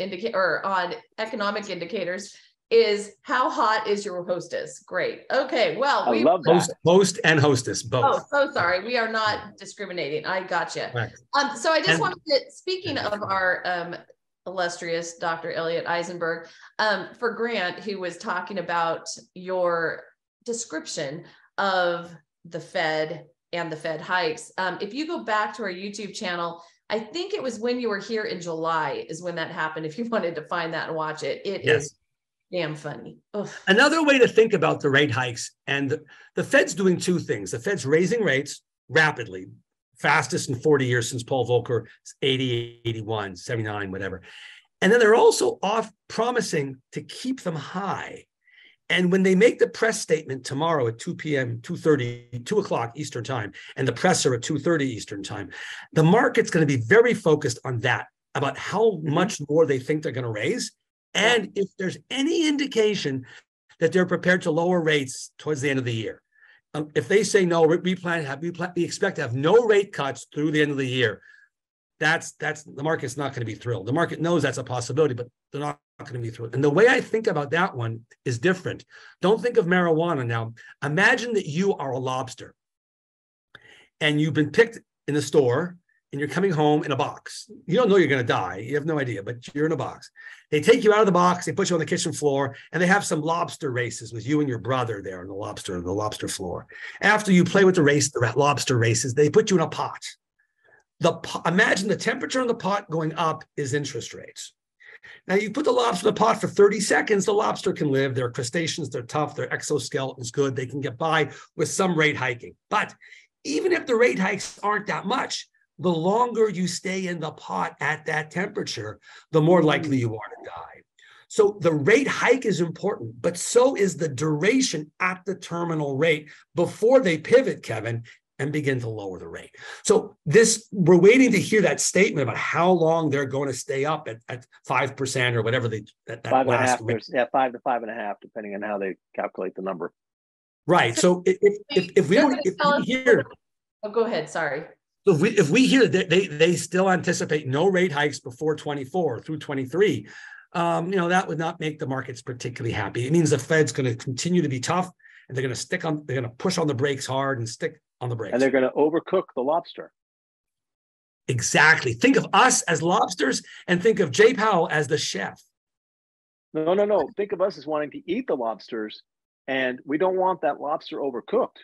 on economic indicators is how hot is your hostess? Great. Okay. Well, we love that. Host and hostess, both. Oh, so sorry. We are not discriminating. I gotcha. Right. So I just wanted to, speaking of our illustrious Dr. Elliot Eisenberg, for Grant, who was talking about your description of the Fed and the Fed hikes. If you go back to our YouTube channel, I think it was when you were here in July is when that happened. If you wanted to find that and watch it, it is damn funny. Ugh. Another way to think about the rate hikes, and the Fed's doing two things. The Fed's raising rates rapidly, fastest in 40 years since Paul Volcker, 80, 81, 79, whatever. And then they're also off promising to keep them high. And when they make the press statement tomorrow at 2 p.m., 2 o'clock Eastern time, and the presser at 2:30 Eastern time, the market's going to be very focused on that, about how much more they think they're going to raise. And if there's any indication that they're prepared to lower rates towards the end of the year. If they say no, we expect to have no rate cuts through the end of the year, that's the market's not going to be thrilled. The market knows that's a possibility, but they're not going to be thrilled. And the way I think about that one is different. Don't think of marijuana now. Imagine that you are a lobster and you've been picked in the store and you're coming home in a box. You don't know you're going to die. You have no idea, but you're in a box. They take you out of the box, they put you on the kitchen floor, and they have some lobster races with you and your brother there on the lobster floor. After you play with the lobster races, they put you in a pot. Imagine the temperature in the pot going up is interest rates. Now you put the lobster in the pot for 30 seconds, the lobster can live. They're crustaceans, they're tough, their exoskeleton's good. They can get by with some rate hiking. But even if the rate hikes aren't that much, the longer you stay in the pot at that temperature, the more likely you are to die. So the rate hike is important, but so is the duration at the terminal rate before they pivot, Kevin, and begin to lower the rate. So we're waiting to hear that statement about how long they're going to stay up at 5% or whatever that 5.5%. Yeah, 5 to 5.5, depending on how they calculate the number. Right. So if we hear, go ahead. Sorry. So if we hear that they still anticipate no rate hikes before 24 through 23, that would not make the markets particularly happy. It means the Fed's going to continue to be tough, and they're going to push on the brakes hard and stick on the brakes. And they're going to overcook the lobster. Exactly. Think of us as lobsters, and think of Jay Powell as the chef. No. Think of us as wanting to eat the lobsters, and we don't want that lobster overcooked.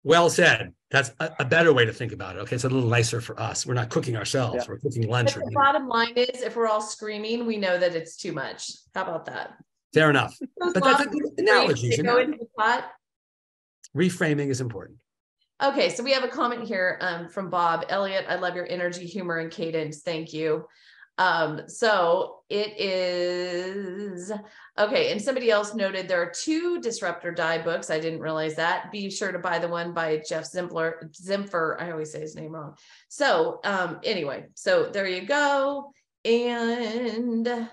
Well said. That's a better way to think about it. Okay, it's a little nicer for us. We're not cooking ourselves. Yeah. We're cooking lunch. But the bottom line is, if we're all screaming, we know that it's too much. How about that? Fair enough. But that's a good analogy. Go into the pot. Reframing is important. Okay, so we have a comment here from Bob. Elliot, I love your energy, humor, and cadence. Thank you. So it is, okay. And somebody else noted there are 2 disruptor die books. I didn't realize that. Be sure to buy the one by Jeff Zimpher. I always say his name wrong. So anyway, so there you go. And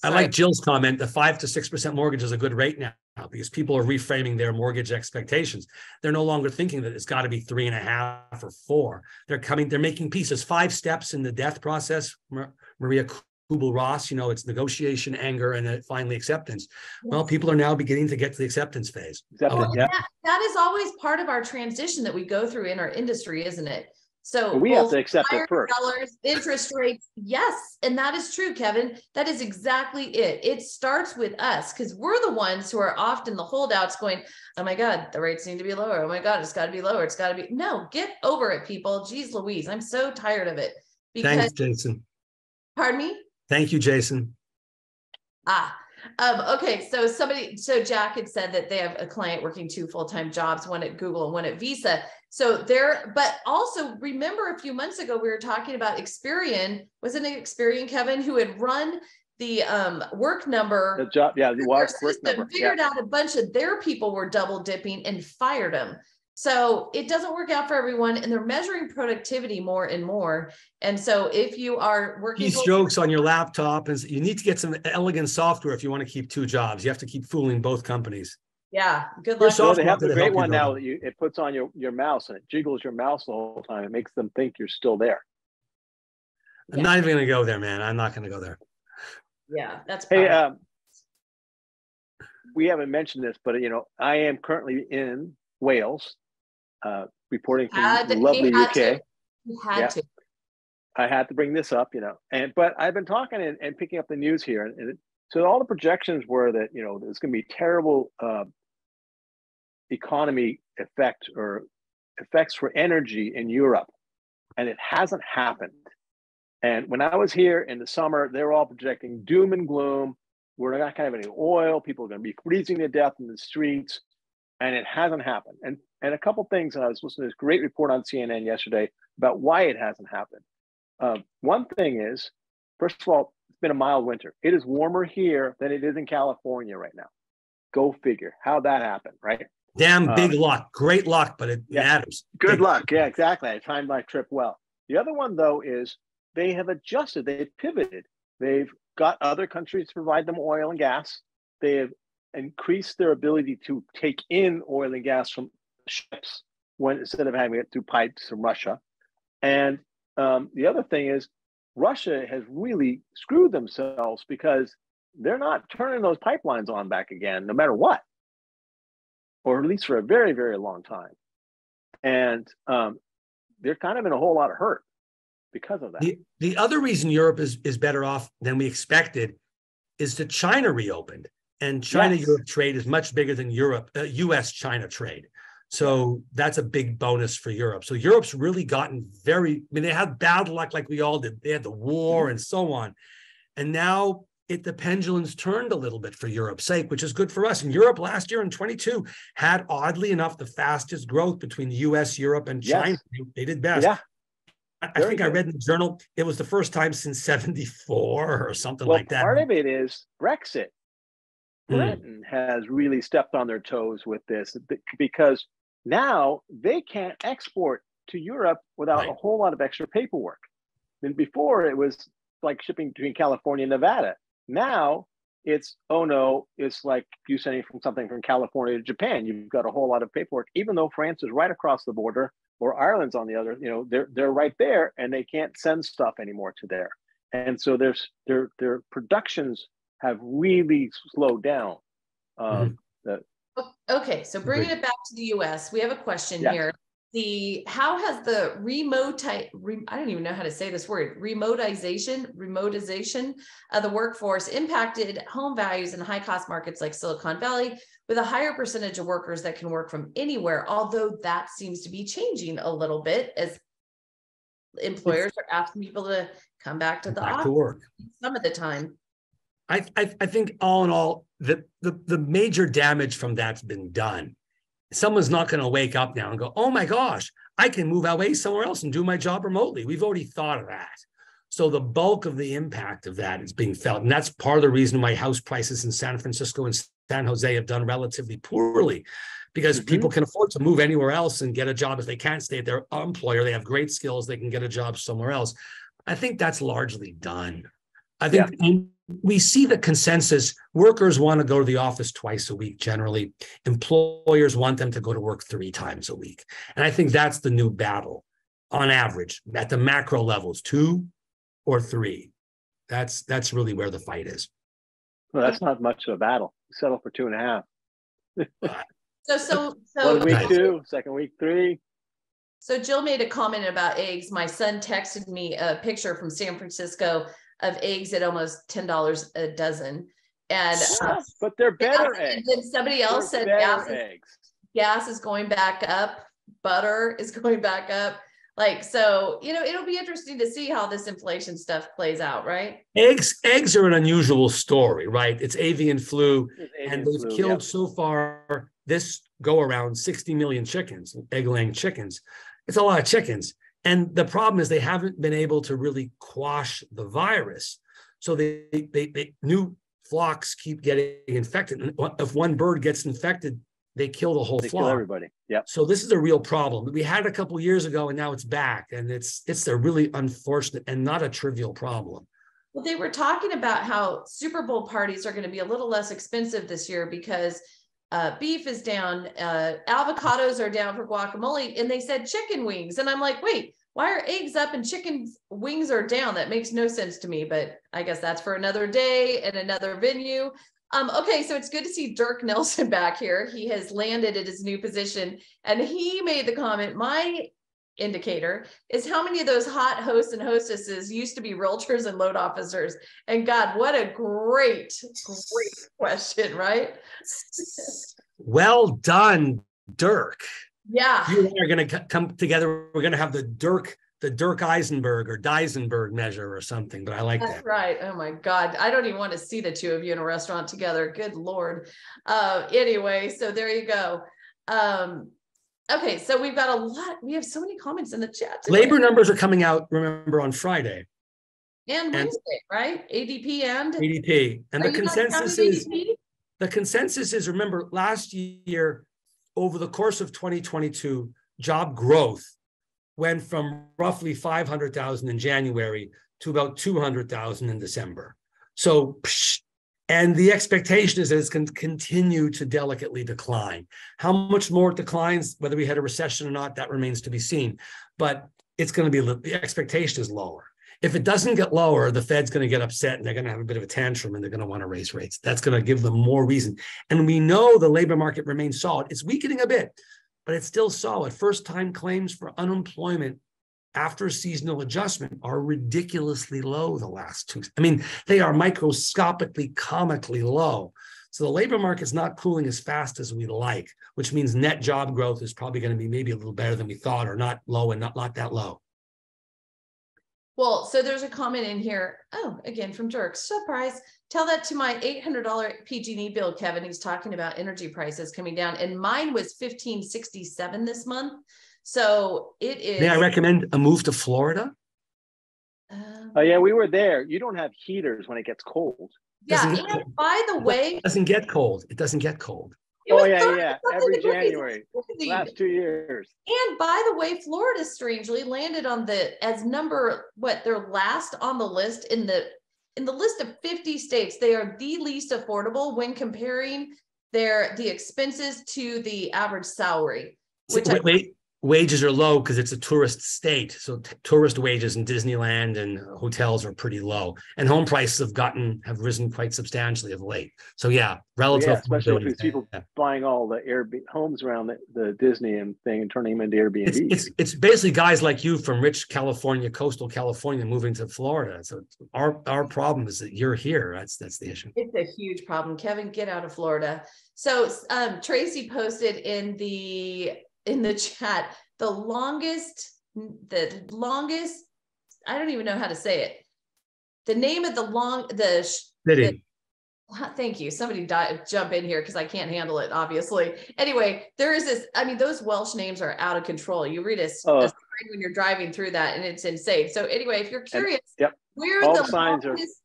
I like Jill's comment. The 5 to 6% mortgage is a good rate now because people are reframing their mortgage expectations. They're no longer thinking that it's got to be 3.5 or 4. They're making pieces, 5 steps in the death process. Maria Kubel-Ross, it's negotiation, anger, and then finally acceptance. Well, people are now beginning to get to the acceptance phase. That is always part of our transition that we go through in our industry, isn't it? So we have to accept it first. Dollars, interest rates, yes, and that is true, Kevin. That is exactly it. It starts with us because we're the ones who are often the holdouts going, oh my God, the rates need to be lower. Oh my God, it's got to be lower. It's got to be. No, get over it, people. Jeez Louise, I'm so tired of it. Thanks, Jason. Pardon me? Thank you, Jason. Okay, so Jack had said that they have a client working 2 full-time jobs, one at Google and one at Visa. So but also remember a few months ago, we were talking about Experian, wasn't it Experian, Kevin, who had run the work number. The job, yeah, the work number. Figured out a bunch of their people were double dipping and fired them. So it doesn't work out for everyone, and they're measuring productivity more and more. And so if you are working keystrokes on your laptop, and you need to get some elegant software if you want to keep 2 jobs. You have to keep fooling both companies. Yeah, good luck. So they have the great one now that it puts on your mouse and it jiggles your mouse the whole time. It makes them think you're still there. I'm not even going to go there, man. I'm not going to go there. Yeah, that's hey. We haven't mentioned this, but I am currently in Wales, reporting from lovely UK. I had to bring this up, but I've been talking and picking up the news here, and so all the projections were that there's going to be terrible economy effects for energy in Europe, and it hasn't happened. And when I was here in the summer, they were all projecting doom and gloom. We're not going to have any oil. People are going to be freezing to death in the streets, and it hasn't happened. And a couple things, and I was listening to this great report on CNN yesterday about why it hasn't happened. One thing is, first of all, it's been a mild winter. It is warmer here than it is in California right now. Go figure how that happened, right? Damn big luck. Great luck, but it matters. Good luck. Yeah, exactly. I timed my trip well. The other one, though, is they have adjusted. They've pivoted. They've got other countries to provide them oil and gas. They have increased their ability to take in oil and gas from ships instead of having it through pipes from Russia. And the other thing is Russia has really screwed themselves because they're not turning those pipelines on back again, no matter what, or at least for a very, very long time. And they're kind of in a whole lot of hurt because of that. The other reason Europe is better off than we expected is that China reopened, and China-Europe trade is much bigger than US-China trade. So that's a big bonus for Europe. So Europe's really gotten they had bad luck like we all did. They had the war and so on. And now the pendulum's turned a little bit for Europe's sake, which is good for us. And Europe last year in 22 had, oddly enough, the fastest growth between the US, Europe, and China. Yes. They did best. Yeah. I think I read in the journal, it was the first time since 74 or something like that. Part of it is Brexit. Britain has really stepped on their toes with this because now they can't export to Europe without a whole lot of extra paperwork. And before it was like shipping between California and Nevada. Now it's, oh no, it's like you sending something from California to Japan. You've got a whole lot of paperwork, even though France is right across the border or Ireland's on the other, they're right there and they can't send stuff anymore to there. And so their productions have really slowed down. Okay, so bringing it back to the US, we have a question here. How has the I don't even know how to say this word, remotization of the workforce impacted home values in high cost markets like Silicon Valley, with a higher percentage of workers that can work from anywhere, although that seems to be changing a little bit as employers are asking people to come back to the office to work some of the time. I think all in all, the major damage from that's been done. Someone's not going to wake up now and go, oh my gosh, I can move away somewhere else and do my job remotely. We've already thought of that. So the bulk of the impact of that is being felt. And that's part of the reason why house prices in San Francisco and San Jose have done relatively poorly, because people can afford to move anywhere else and get a job. If they can't stay at their employer, they have great skills, they can get a job somewhere else. I think that's largely done. I think and we see the consensus. Workers want to go to the office twice a week generally. Employers want them to go to work 3 times a week. And I think that's the new battle on average at the macro levels, 2 or 3. That's really where the fight is. Well, that's not much of a battle. Settle for 2.5. So 1 week 2, second week 3. So Jill made a comment about eggs. My son texted me a picture from San Francisco of eggs at almost $10 a dozen. And but they're better eggs. And then somebody else said gas is going back up, butter is going back up. Like, so, it'll be interesting to see how this inflation stuff plays out, right? Eggs are an unusual story, right? It's avian flu, and they've killed so far this go around 60 million chickens, egg-laying chickens. It's a lot of chickens. And the problem is they haven't been able to really quash the virus. So they new flocks keep getting infected. And if one bird gets infected, they kill the whole flock. Kill everybody. Yeah. So this is a real problem. We had it a couple of years ago, and now it's back. And it's a really unfortunate and not a trivial problem. Well, they were talking about how Super Bowl parties are going to be a little less expensive this year because beef is down, avocados are down for guacamole, and they said chicken wings. And I'm like, wait, why are eggs up and chicken wings are down? That makes no sense to me, but I guess that's for another day and another venue. Okay, so it's good to see Dirk Nelson back here. He has landed at his new position, and he made the comment, my indicator is how many of those hot hosts and hostesses used to be realtors and loan officers. And God, what a great question, right? Well done, Dirk. Yeah. You and I are going to come together. We're going to have the Dirk Eisenberg or Deisenberg measure or something, but I like that. That's right. Oh my God. I don't even want to see the two of you in a restaurant together. Good Lord. Anyway, so there you go. Okay, so we've got we have so many comments in the chat today. Labor numbers are coming out, remember, on Friday. And Wednesday, right? ADP and? ADP. And the consensus is, remember, last year, over the course of 2022, job growth went from roughly 500,000 in January to about 200,000 in December. So, and the expectation is that it's going to continue to delicately decline. How much more it declines, whether we had a recession or not, that remains to be seen. But it's going to be, the expectation is lower. If it doesn't get lower, the Fed's going to get upset and they're going to have a bit of a tantrum and they're going to want to raise rates. That's going to give them more reason. And we know the labor market remains solid. It's weakening a bit, but it's still solid. First-time claims for unemployment after seasonal adjustment are ridiculously low the last 2. I mean, they are microscopically, comically low. So the labor market's not cooling as fast as we like, which means net job growth is probably going to be maybe a little better than we thought, or not low and not that low. Well, so there's a comment in here. Oh, again, from Dirk. Surprise. Tell that to my $800 PG&E bill, Kevin. He's talking about energy prices coming down. And mine was $15.67 this month. So it is. May I recommend a move to Florida? Oh, yeah, we were there. You don't have heaters when it gets cold. Yeah, and by the way. It doesn't get cold. It doesn't get cold. Oh, yeah. Every January, last 2 years. And by the way, Florida strangely landed on they're last on the list in the list of 50 states. They are the least affordable when comparing the expenses to the average salary. Wages are low because it's a tourist state. So tourist wages in Disneyland and hotels are pretty low. And home prices have risen quite substantially of late. So yeah, relative. Yeah, especially with people buying all the homes around the Disney and thing and turning them into Airbnb. It's basically guys like you from rich California, coastal California, moving to Florida. So our problem is that you're here. That's the issue. It's a huge problem. Kevin, get out of Florida. So Tracy posted in the chat, the longest, I don't even know how to say it. The name of city. Thank you. Somebody jump in here because I can't handle it, obviously. Anyway, there is this, those Welsh names are out of control. You read a when you're driving through that, and it's insane. So anyway, if you're curious, where all the signs longest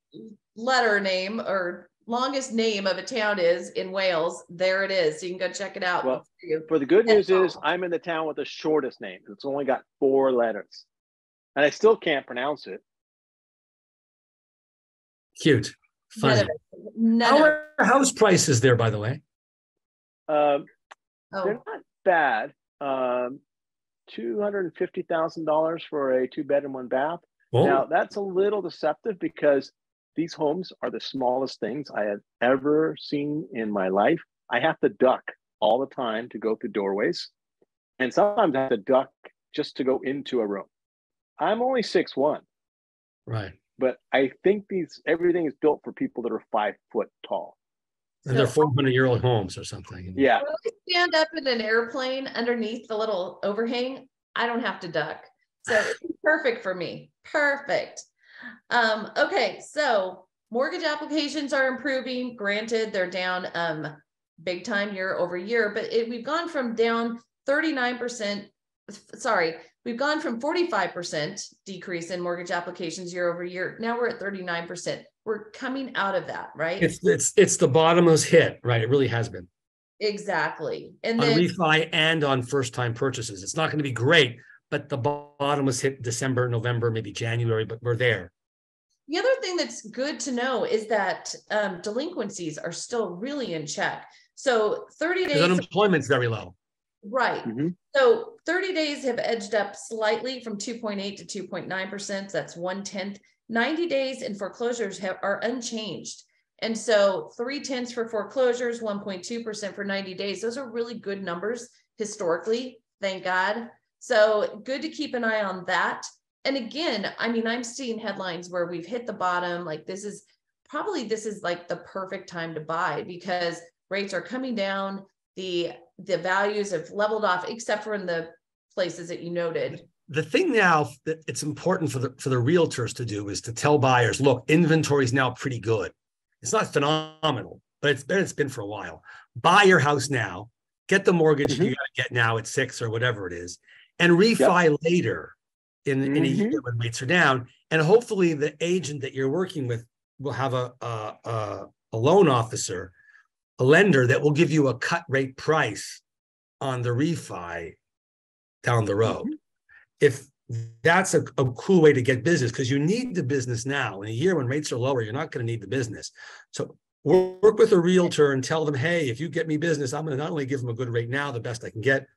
letter name or longest name of a town is in Wales, there it is. So you can go check it out. Well, for the good news is I'm in the town with the shortest name. It's only got 4 letters, and I still can't pronounce it. Cute. Funny. How are house prices there, by the way? They're not bad. $250,000 for a 2-bedroom, 1-bath. Oh. Now that's a little deceptive because these homes are the smallest things I have ever seen in my life. I have to duck all the time to go through doorways, and sometimes I have to duck just to go into a room. I'm only 6'1". Right. But I think everything is built for people that are 5 foot tall. And they're 400-year-old homes or something. Yeah. When I stand up in an airplane underneath the little overhang, I don't have to duck. So it's perfect for me. Perfect. Okay, so mortgage applications are improving. Granted, they're down big time year over year, but we've gone from down 39%. Sorry, we've gone from 45% decrease in mortgage applications year over year. Now we're at 39%. We're coming out of that, right? It's the bottomless hit, right? It really has been. Exactly. And on then refi and on first-time purchases. It's not going to be great, but the bottom was hit December, November, maybe January, but we're there. The other thing that's good to know is that delinquencies are still really in check. So 30 days. Unemployment's very low. Right. Mm-hmm. So 30 days have edged up slightly from 2.8 to 2.9%. That's 1/10. 90 days in foreclosures are unchanged. And so 0.3 for foreclosures, 1.2% for 90 days. Those are really good numbers historically, thank God. So good to keep an eye on that. And again, I mean, I'm seeing headlines where we've hit the bottom. Like this is like the perfect time to buy because rates are coming down. The values have leveled off, except for in the places that you noted. The thing now that it's important for the realtors to do is to tell buyers, look, inventory is now pretty good. It's not phenomenal, but it's been for a while. Buy your house now, get the mortgage you got to get now at 6 or whatever it is, and refi later in a year when rates are down. And hopefully the agent that you're working with will have a loan officer, a lender that will give you a cut rate price on the refi down the road. If that's a cool way to get business, because you need the business now. In a year when rates are lower, you're not going to need the business. So work with a realtor and tell them, hey, if you get me business, I'm going to not only give them a good rate now, the best I can get,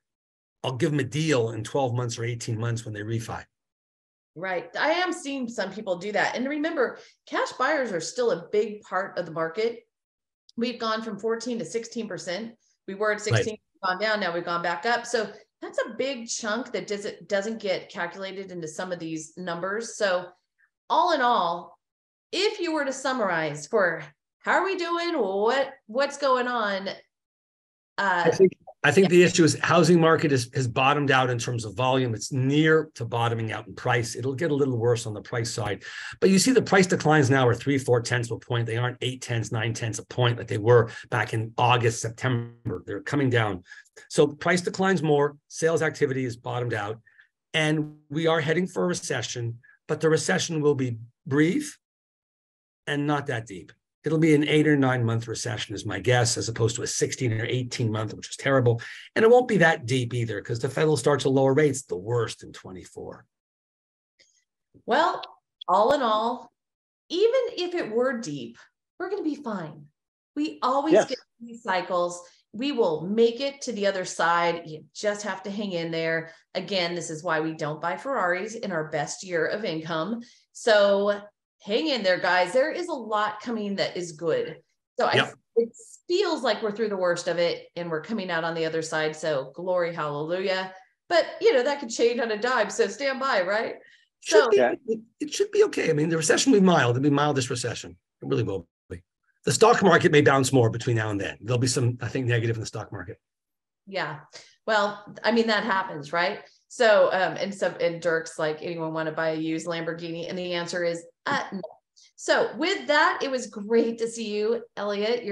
I'll give them a deal in 12 months or 18 months when they refi. Right. I am seeing some people do that. And remember, cash buyers are still a big part of the market. We've gone from 14 to 16%. We were at 16, we've gone down. Now we've gone back up. So that's a big chunk that doesn't get calculated into some of these numbers. So all in all, if you were to summarize for how are we doing, what's going on? I think the issue is housing market has bottomed out in terms of volume. It's near to bottoming out in price. It'll get a little worse on the price side. But you see the price declines now are 3/4 of a point. They aren't 8/10, 9/10 a point like they were back in August, September. They're coming down. So price declines more. Sales activity is bottomed out. And we are heading for a recession, but the recession will be brief and not that deep. It'll be an 8 or 9 month recession is my guess, as opposed to a 16 or 18 month, which is terrible. And it won't be that deep either because the Fed will start to lower rates the worst in 24. Well, all in all, even if it were deep, we're going to be fine. We always get these cycles. We will make it to the other side. You just have to hang in there. Again, this is why we don't buy Ferraris in our best year of income. So hang in there, guys. There is a lot coming that is good. So it feels like we're through the worst of it and we're coming out on the other side. So glory, hallelujah. But, that could change on a dime. So stand by, right? It should be okay. I mean, the recession will be mild. It'll be mildest recession. It really will be. The stock market may bounce more between now and then. There'll be some, I think, negative in the stock market. Yeah. Well, I mean, that happens, right? So, and Dirk's like, anyone want to buy a used Lamborghini? And the answer is no. So with that, it was great to see you, Elliot.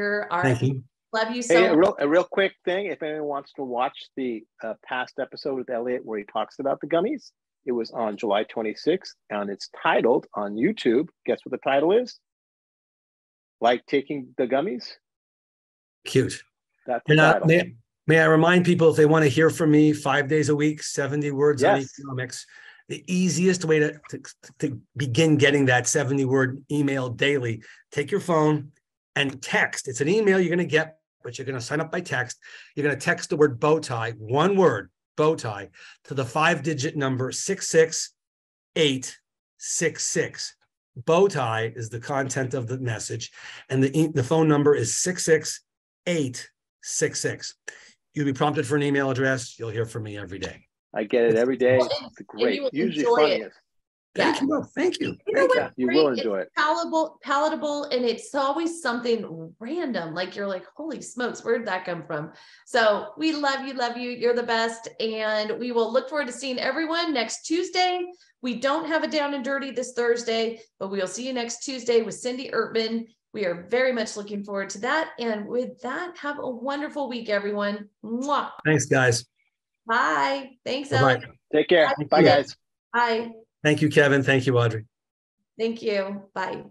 Thank you. Love you so much. A real quick thing. If anyone wants to watch the past episode with Elliot where he talks about the gummies, It was on July 26th, and it's titled on YouTube. Guess what the title is? Like taking the gummies? Cute. That's the title. May I remind people, if they want to hear from me 5 days a week, 70 words on economics, the easiest way to begin getting that 70-word email daily, take your phone and text. It's an email you're going to get, but you're going to sign up by text. You're going to text the word bow tie, one word, bow tie, to the 5-digit number 66866. Bow tie is the content of the message, and the phone number is 66866. You'll be prompted for an email address. You'll hear from me every day. I get it every day. It's great. Usually funniest. Thank you. Thank you. You will enjoy it. Palatable, and it's always something random. Like you're like, holy smokes, where did that come from? So we love you. You're the best. And we will look forward to seeing everyone next Tuesday. We don't have a Down and Dirty this Thursday, but we'll see you next Tuesday with Cindy Ertman. We are very much looking forward to that. And with that, have a wonderful week, everyone. Mwah. Thanks, guys. Bye. Thanks, Elliot. Take care. Bye, guys. Bye. Thank you, Kevin. Thank you, Audrey. Thank you. Bye.